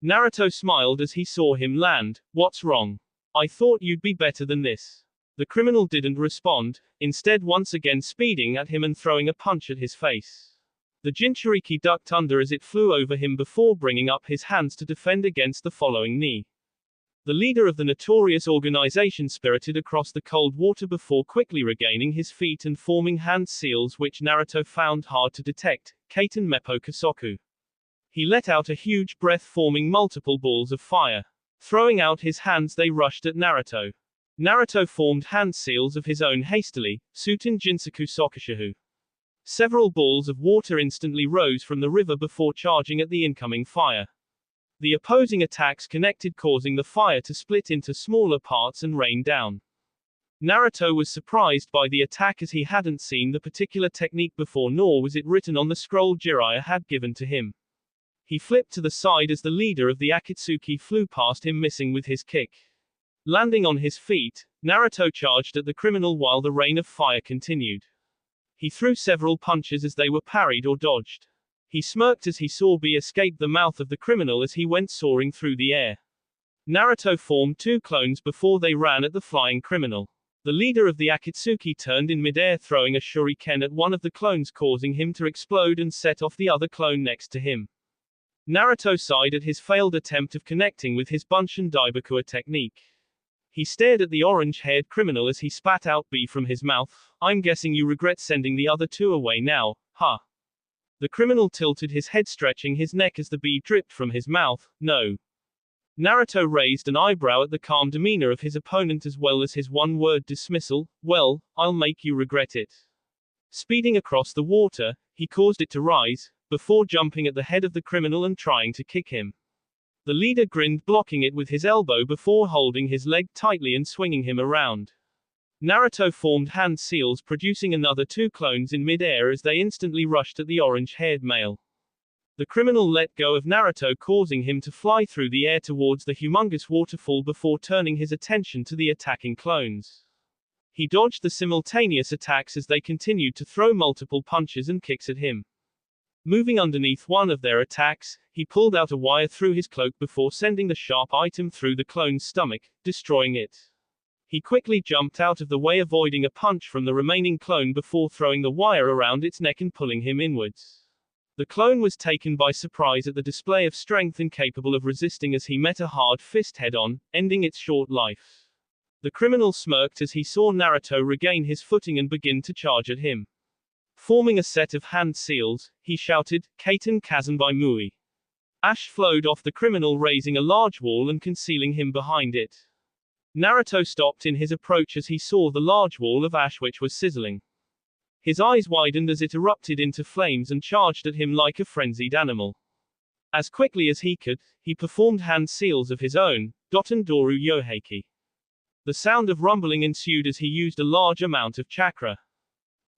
Naruto smiled as he saw him land. What's wrong? I thought you'd be better than this. The criminal didn't respond, instead once again speeding at him and throwing a punch at his face. The Jinchuriki ducked under as it flew over him before bringing up his hands to defend against the following knee. The leader of the notorious organization spirited across the cold water before quickly regaining his feet and forming hand seals which Naruto found hard to detect, Kaiten Meppo Kasoku. He let out a huge breath, forming multiple balls of fire. Throwing out his hands, they rushed at Naruto. Naruto formed hand seals of his own hastily, Suten Jinsaku Sokushihu. Several balls of water instantly rose from the river before charging at the incoming fire. The opposing attacks connected, causing the fire to split into smaller parts and rain down. Naruto was surprised by the attack as he hadn't seen the particular technique before, nor was it written on the scroll Jiraiya had given to him. He flipped to the side as the leader of the Akatsuki flew past him, missing with his kick. Landing on his feet, Naruto charged at the criminal while the rain of fire continued. He threw several punches as they were parried or dodged. He smirked as he saw B escape the mouth of the criminal as he went soaring through the air. Naruto formed 2 clones before they ran at the flying criminal. The leader of the Akatsuki turned in midair, throwing a shuriken at one of the clones, causing him to explode and set off the other clone next to him. Naruto sighed at his failed attempt of connecting with his Bunshin Daibakura technique. He stared at the orange-haired criminal as he spat out B from his mouth. I'm guessing you regret sending the other 2 away now, huh? The criminal tilted his head, stretching his neck as the B dripped from his mouth. No. Naruto raised an eyebrow at the calm demeanor of his opponent as well as his one-word dismissal. Well, I'll make you regret it. Speeding across the water, he caused it to rise, before jumping at the head of the criminal and trying to kick him. The leader grinned, blocking it with his elbow before holding his leg tightly and swinging him around. Naruto formed hand seals, producing another 2 clones in mid-air as they instantly rushed at the orange-haired male. The criminal let go of Naruto, causing him to fly through the air towards the humongous waterfall before turning his attention to the attacking clones. He dodged the simultaneous attacks as they continued to throw multiple punches and kicks at him. Moving underneath one of their attacks, he pulled out a wire through his cloak before sending the sharp item through the clone's stomach, destroying it. He quickly jumped out of the way, avoiding a punch from the remaining clone before throwing the wire around its neck and pulling him inwards. The clone was taken by surprise at the display of strength incapable of resisting as he met a hard fist head-on, ending its short life. The criminal smirked as he saw Naruto regain his footing and begin to charge at him. Forming a set of hand seals, he shouted, Kaiten Kazanbai Mui. Ash flowed off the criminal, raising a large wall and concealing him behind it. Naruto stopped in his approach as he saw the large wall of ash which was sizzling. His eyes widened as it erupted into flames and charged at him like a frenzied animal. As quickly as he could, he performed hand seals of his own, Doton Doru Yoheiki. The sound of rumbling ensued as he used a large amount of chakra.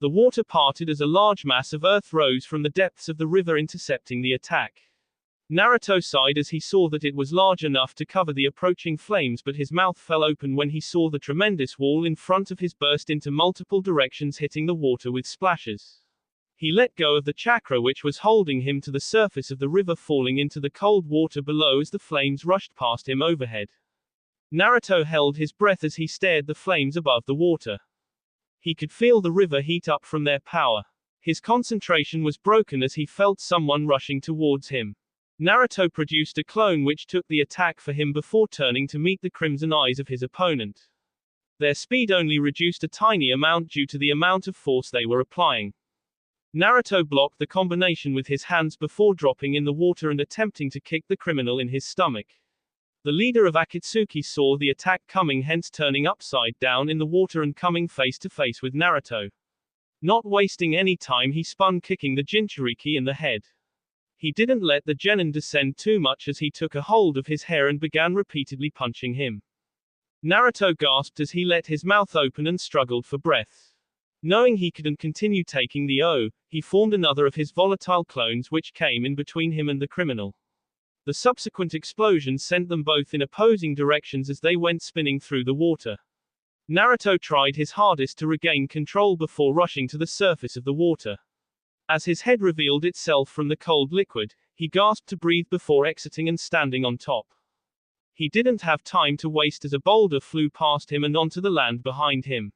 The water parted as a large mass of earth rose from the depths of the river, intercepting the attack. Naruto sighed as he saw that it was large enough to cover the approaching flames, but his mouth fell open when he saw the tremendous wall in front of his burst into multiple directions, hitting the water with splashes. He let go of the chakra which was holding him to the surface of the river, falling into the cold water below as the flames rushed past him overhead. Naruto held his breath as he stared the flames above the water. He could feel the river heat up from their power. His concentration was broken as he felt someone rushing towards him. Naruto produced a clone which took the attack for him before turning to meet the crimson eyes of his opponent. Their speed only reduced a tiny amount due to the amount of force they were applying. Naruto blocked the combination with his hands before dropping in the water and attempting to kick the criminal in his stomach. The leader of Akatsuki saw the attack coming, hence turning upside down in the water and coming face to face with Naruto. Not wasting any time, he spun, kicking the Jinchuriki in the head. He didn't let the genin descend too much as he took a hold of his hair and began repeatedly punching him. Naruto gasped as he let his mouth open and struggled for breath. Knowing he couldn't continue taking the O, he formed another of his volatile clones which came in between him and the criminal. The subsequent explosion sent them both in opposing directions as they went spinning through the water. Naruto tried his hardest to regain control before rushing to the surface of the water. As his head revealed itself from the cold liquid, he gasped to breathe before exiting and standing on top. He didn't have time to waste as a boulder flew past him and onto the land behind him.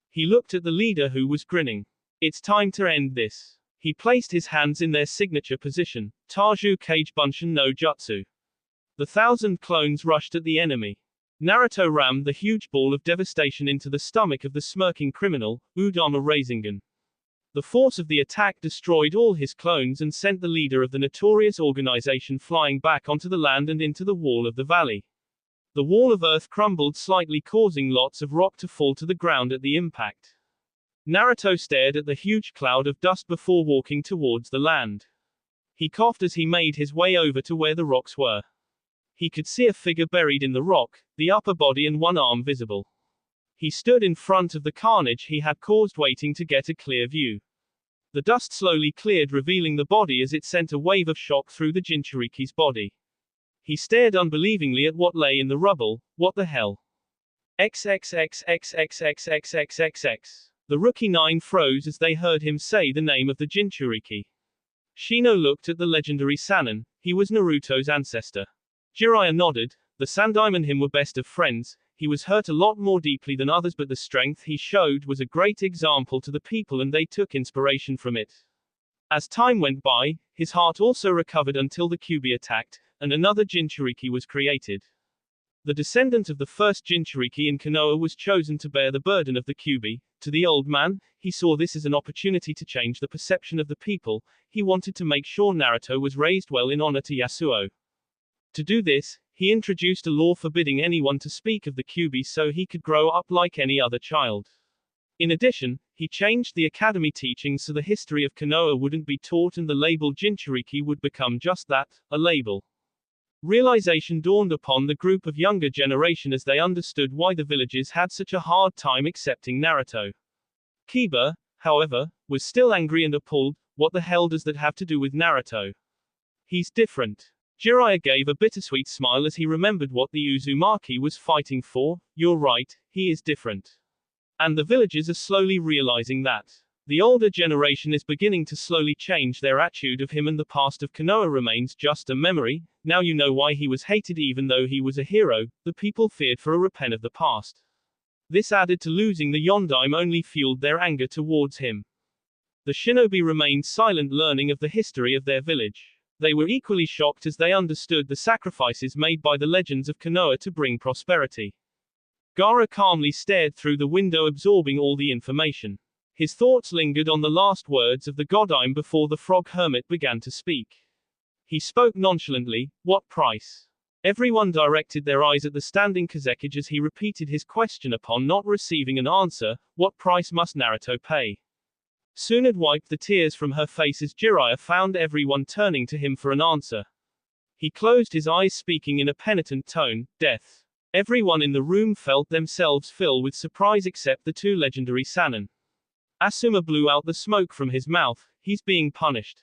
He looked at the leader who was grinning. It's time to end this. He placed his hands in their signature position, Taju Kage Bunshin no Jutsu. The 1,000 clones rushed at the enemy. Naruto rammed the huge ball of devastation into the stomach of the smirking criminal, Udama Rasengan. The force of the attack destroyed all his clones and sent the leader of the notorious organization flying back onto the land and into the wall of the valley. The wall of earth crumbled slightly, causing lots of rock to fall to the ground at the impact. Naruto stared at the huge cloud of dust before walking towards the land. He coughed as he made his way over to where the rocks were. He could see a figure buried in the rock, the upper body and one arm visible. He stood in front of the carnage he had caused, waiting to get a clear view. The dust slowly cleared, revealing the body as it sent a wave of shock through the Jinchuriki's body. He stared unbelievingly at what lay in the rubble. What the hell? XXXXXXXXXXX. The rookie 9 froze as they heard him say the name of the Jinchuriki. Shino looked at the legendary Sannin. He was Naruto's ancestor. Jiraiya nodded. The Sandime and him were best of friends. He was hurt a lot more deeply than others, but the strength he showed was a great example to the people and they took inspiration from it. As time went by, his heart also recovered until the Kyuubi attacked, and another Jinchuriki was created. The descendant of the first Jinchuriki in Konoha was chosen to bear the burden of the Kyuubi. To the old man, he saw this as an opportunity to change the perception of the people. He wanted to make sure Naruto was raised well in honor to Yasuo. To do this, he introduced a law forbidding anyone to speak of the Kyuubi so he could grow up like any other child. In addition, he changed the academy teachings so the history of Konoha wouldn't be taught and the label Jinchuriki would become just that, a label. Realization dawned upon the group of younger generation as they understood why the villages had such a hard time accepting Naruto. Kiba, however, was still angry and appalled. What the hell does that have to do with Naruto? He's different. Jiraiya gave a bittersweet smile as he remembered what the Uzumaki was fighting for. You're right, he is different. And the villagers are slowly realizing that. The older generation is beginning to slowly change their attitude of him, and the past of Konoha remains just a memory. Now you know why he was hated even though he was a hero. The people feared for a repent of the past. This added to losing the Yondaime only fueled their anger towards him. The shinobi remained silent, learning of the history of their village. They were equally shocked as they understood the sacrifices made by the legends of Konoha to bring prosperity. Gaara calmly stared through the window, absorbing all the information. His thoughts lingered on the last words of the Godime before the frog hermit began to speak. He spoke nonchalantly. What price? Everyone directed their eyes at the standing Kazekage as he repeated his question upon not receiving an answer. What price must Naruto pay? Tsunade wiped the tears from her face as Jiraiya found everyone turning to him for an answer. He closed his eyes, speaking in a penitent tone. Death. Everyone in the room felt themselves fill with surprise except the two legendary Sannin. Asuma blew out the smoke from his mouth. He's being punished.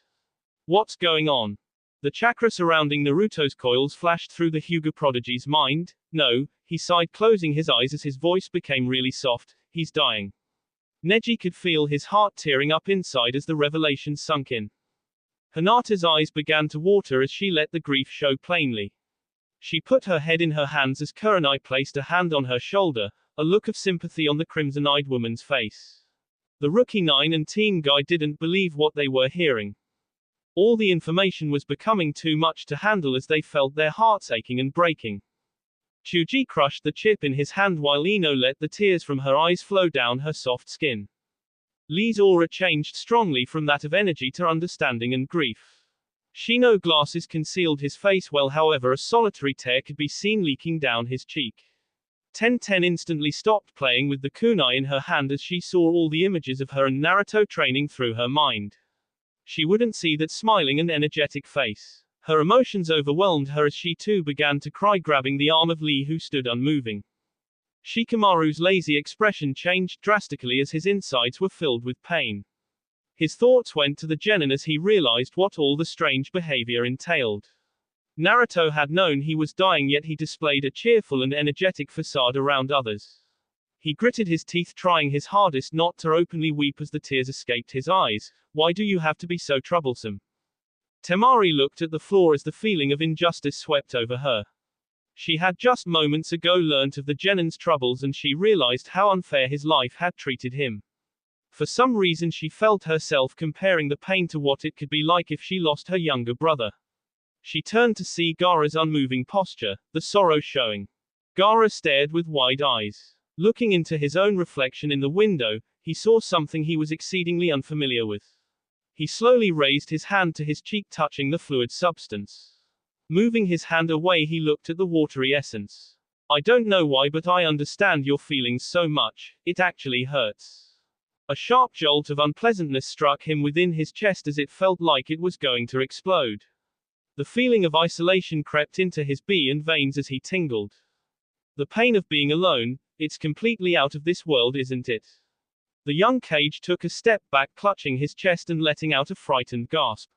What's going on? The chakra surrounding Naruto's coils flashed through the Hyuga prodigy's mind. No, he sighed, closing his eyes as his voice became really soft. He's dying. Neji could feel his heart tearing up inside as the revelation sunk in. Hinata's eyes began to water as she let the grief show plainly. She put her head in her hands as Kurenai placed a hand on her shoulder, a look of sympathy on the crimson-eyed woman's face. The Rookie 9 and Team Guy didn't believe what they were hearing. All the information was becoming too much to handle as they felt their hearts aching and breaking. Chuji crushed the chip in his hand while Ino let the tears from her eyes flow down her soft skin. Lee's aura changed strongly from that of energy to understanding and grief. Shino glasses concealed his face well, however a solitary tear could be seen leaking down his cheek. Ten instantly stopped playing with the kunai in her hand as she saw all the images of her and Naruto training through her mind. She wouldn't see that smiling and energetic face. Her emotions overwhelmed her as she too began to cry, grabbing the arm of Lee who stood unmoving. Shikamaru's lazy expression changed drastically as his insides were filled with pain. His thoughts went to the genin as he realized what all the strange behavior entailed. Naruto had known he was dying, yet he displayed a cheerful and energetic facade around others. He gritted his teeth, trying his hardest not to openly weep as the tears escaped his eyes. Why do you have to be so troublesome? Temari looked at the floor as the feeling of injustice swept over her. She had just moments ago learnt of the genin's troubles and she realized how unfair his life had treated him. For some reason she felt herself comparing the pain to what it could be like if she lost her younger brother. She turned to see Gaara's unmoving posture, the sorrow showing. Gaara stared with wide eyes. Looking into his own reflection in the window, he saw something he was exceedingly unfamiliar with. He slowly raised his hand to his cheek, touching the fluid substance. Moving his hand away, he looked at the watery essence. I don't know why, but I understand your feelings so much, it actually hurts. A sharp jolt of unpleasantness struck him within his chest as it felt like it was going to explode. The feeling of isolation crept into his veins as he tingled. The pain of being alone, it's completely out of this world, isn't it? The young Kage took a step back, clutching his chest and letting out a frightened gasp.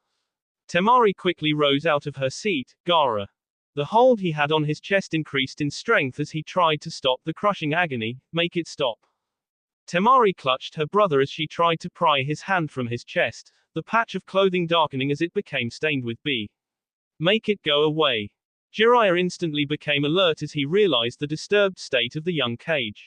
Temari quickly rose out of her seat. Gaara. The hold he had on his chest increased in strength as he tried to stop the crushing agony. Make it stop. Temari clutched her brother as she tried to pry his hand from his chest, the patch of clothing darkening as it became stained with B. Make it go away. Jiraiya instantly became alert as he realized the disturbed state of the young Kage.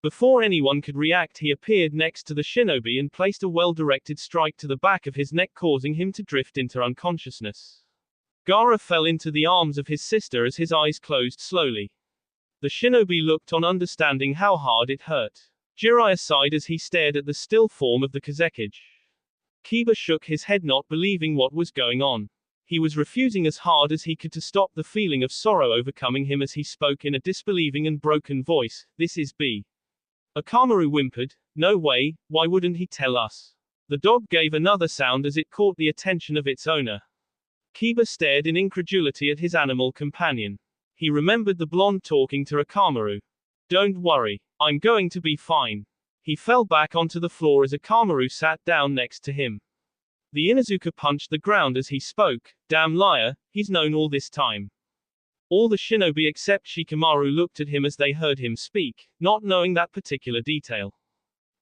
Before anyone could react, he appeared next to the shinobi and placed a well-directed strike to the back of his neck, causing him to drift into unconsciousness. Gaara fell into the arms of his sister as his eyes closed slowly. The shinobi looked on, understanding how hard it hurt. Jiraiya sighed as he stared at the still form of the Kazekage. Kiba shook his head, not believing what was going on. He was refusing as hard as he could to stop the feeling of sorrow overcoming him as he spoke in a disbelieving and broken voice. This is B. Akamaru whimpered. No way, why wouldn't he tell us? The dog gave another sound as it caught the attention of its owner. Kiba stared in incredulity at his animal companion. He remembered the blonde talking to Akamaru. Don't worry, I'm going to be fine. He fell back onto the floor as Akamaru sat down next to him. The Inuzuka punched the ground as he spoke. Damn liar, he's known all this time. All the shinobi except Shikamaru looked at him as they heard him speak, not knowing that particular detail.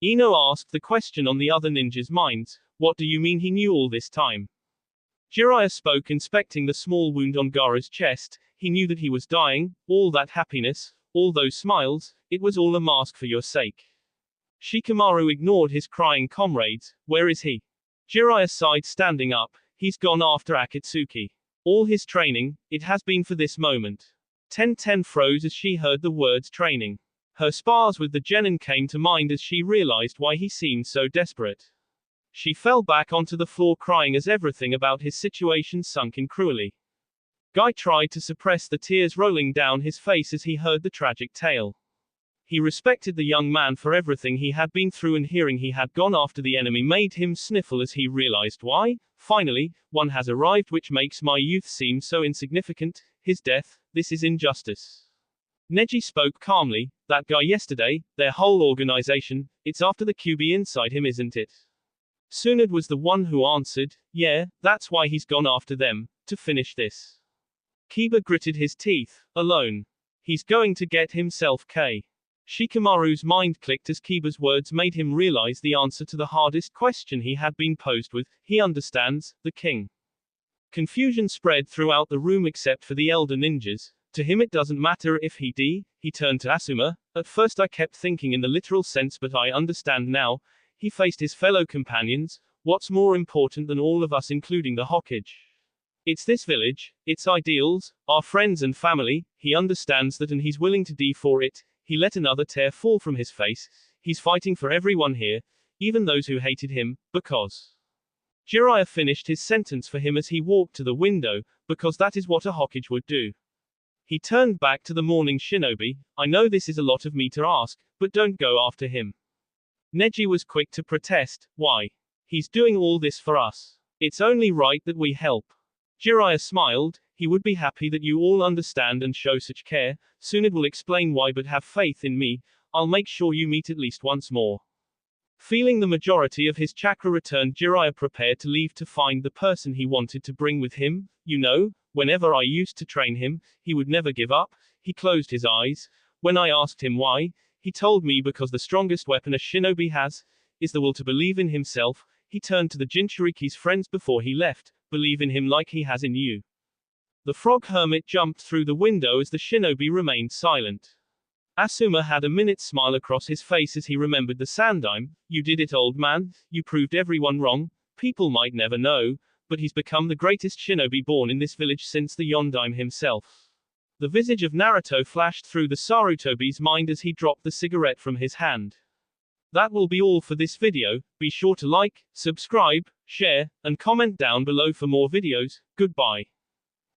Ino asked the question on the other ninjas' minds. What do you mean he knew all this time? Jiraiya spoke, inspecting the small wound on Gaara's chest. He knew that he was dying. All that happiness, all those smiles, it was all a mask for your sake. Shikamaru ignored his crying comrades. Where is he? Jiraiya sighed, standing up. He's gone after Akatsuki. All his training, it has been for this moment. Ten froze as she heard the words training. Her spars with the genin came to mind as she realized why he seemed so desperate. She fell back onto the floor crying as everything about his situation sunk in cruelly. Guy tried to suppress the tears rolling down his face as he heard the tragic tale. He respected the young man for everything he had been through, and hearing he had gone after the enemy made him sniffle as he realized why. Finally, one has arrived which makes my youth seem so insignificant. His death, this is injustice. Neji spoke calmly. That guy yesterday, their whole organization, it's after the QB inside him, isn't it? Tsunade was the one who answered, yeah, that's why he's gone after them, to finish this. Kiba gritted his teeth. Alone. He's going to get himself K. Shikamaru's mind clicked as Kiba's words made him realize the answer to the hardest question he had been posed with. He understands, the king. Confusion spread throughout the room except for the elder ninjas. To him it doesn't matter if he turned to Asuma. At first I kept thinking in the literal sense, but I understand now. He faced his fellow companions. What's more important than all of us, including the Hokage? It's this village, its ideals, our friends and family. He understands that and he's willing to die for it. He let another tear fall from his face. He's fighting for everyone here, even those who hated him, because. Jiraiya finished his sentence for him as he walked to the window, because that is what a Hokage would do. He turned back to the mourning shinobi. I know this is a lot of me to ask, but don't go after him. Neji was quick to protest. Why? He's doing all this for us. It's only right that we help. Jiraiya smiled. He would be happy that you all understand and show such care. Tsunade will explain why, but have faith in me. I'll make sure you meet at least once more. Feeling the majority of his chakra returned, Jiraiya prepared to leave to find the person he wanted to bring with him. You know, whenever I used to train him, he would never give up. He closed his eyes. When I asked him why, he told me because the strongest weapon a shinobi has is the will to believe in himself. He turned to the Jinchuriki's friends before he left. Believe in him like he has in you. The frog hermit jumped through the window as the shinobi remained silent. Asuma had a minute's smile across his face as he remembered the Sandaime. You did it, old man. You proved everyone wrong. People might never know, but he's become the greatest shinobi born in this village since the Yondaime himself. The visage of Naruto flashed through the Sarutobi's mind as he dropped the cigarette from his hand. That will be all for this video. Be sure to like, subscribe, share, and comment down below for more videos. Goodbye.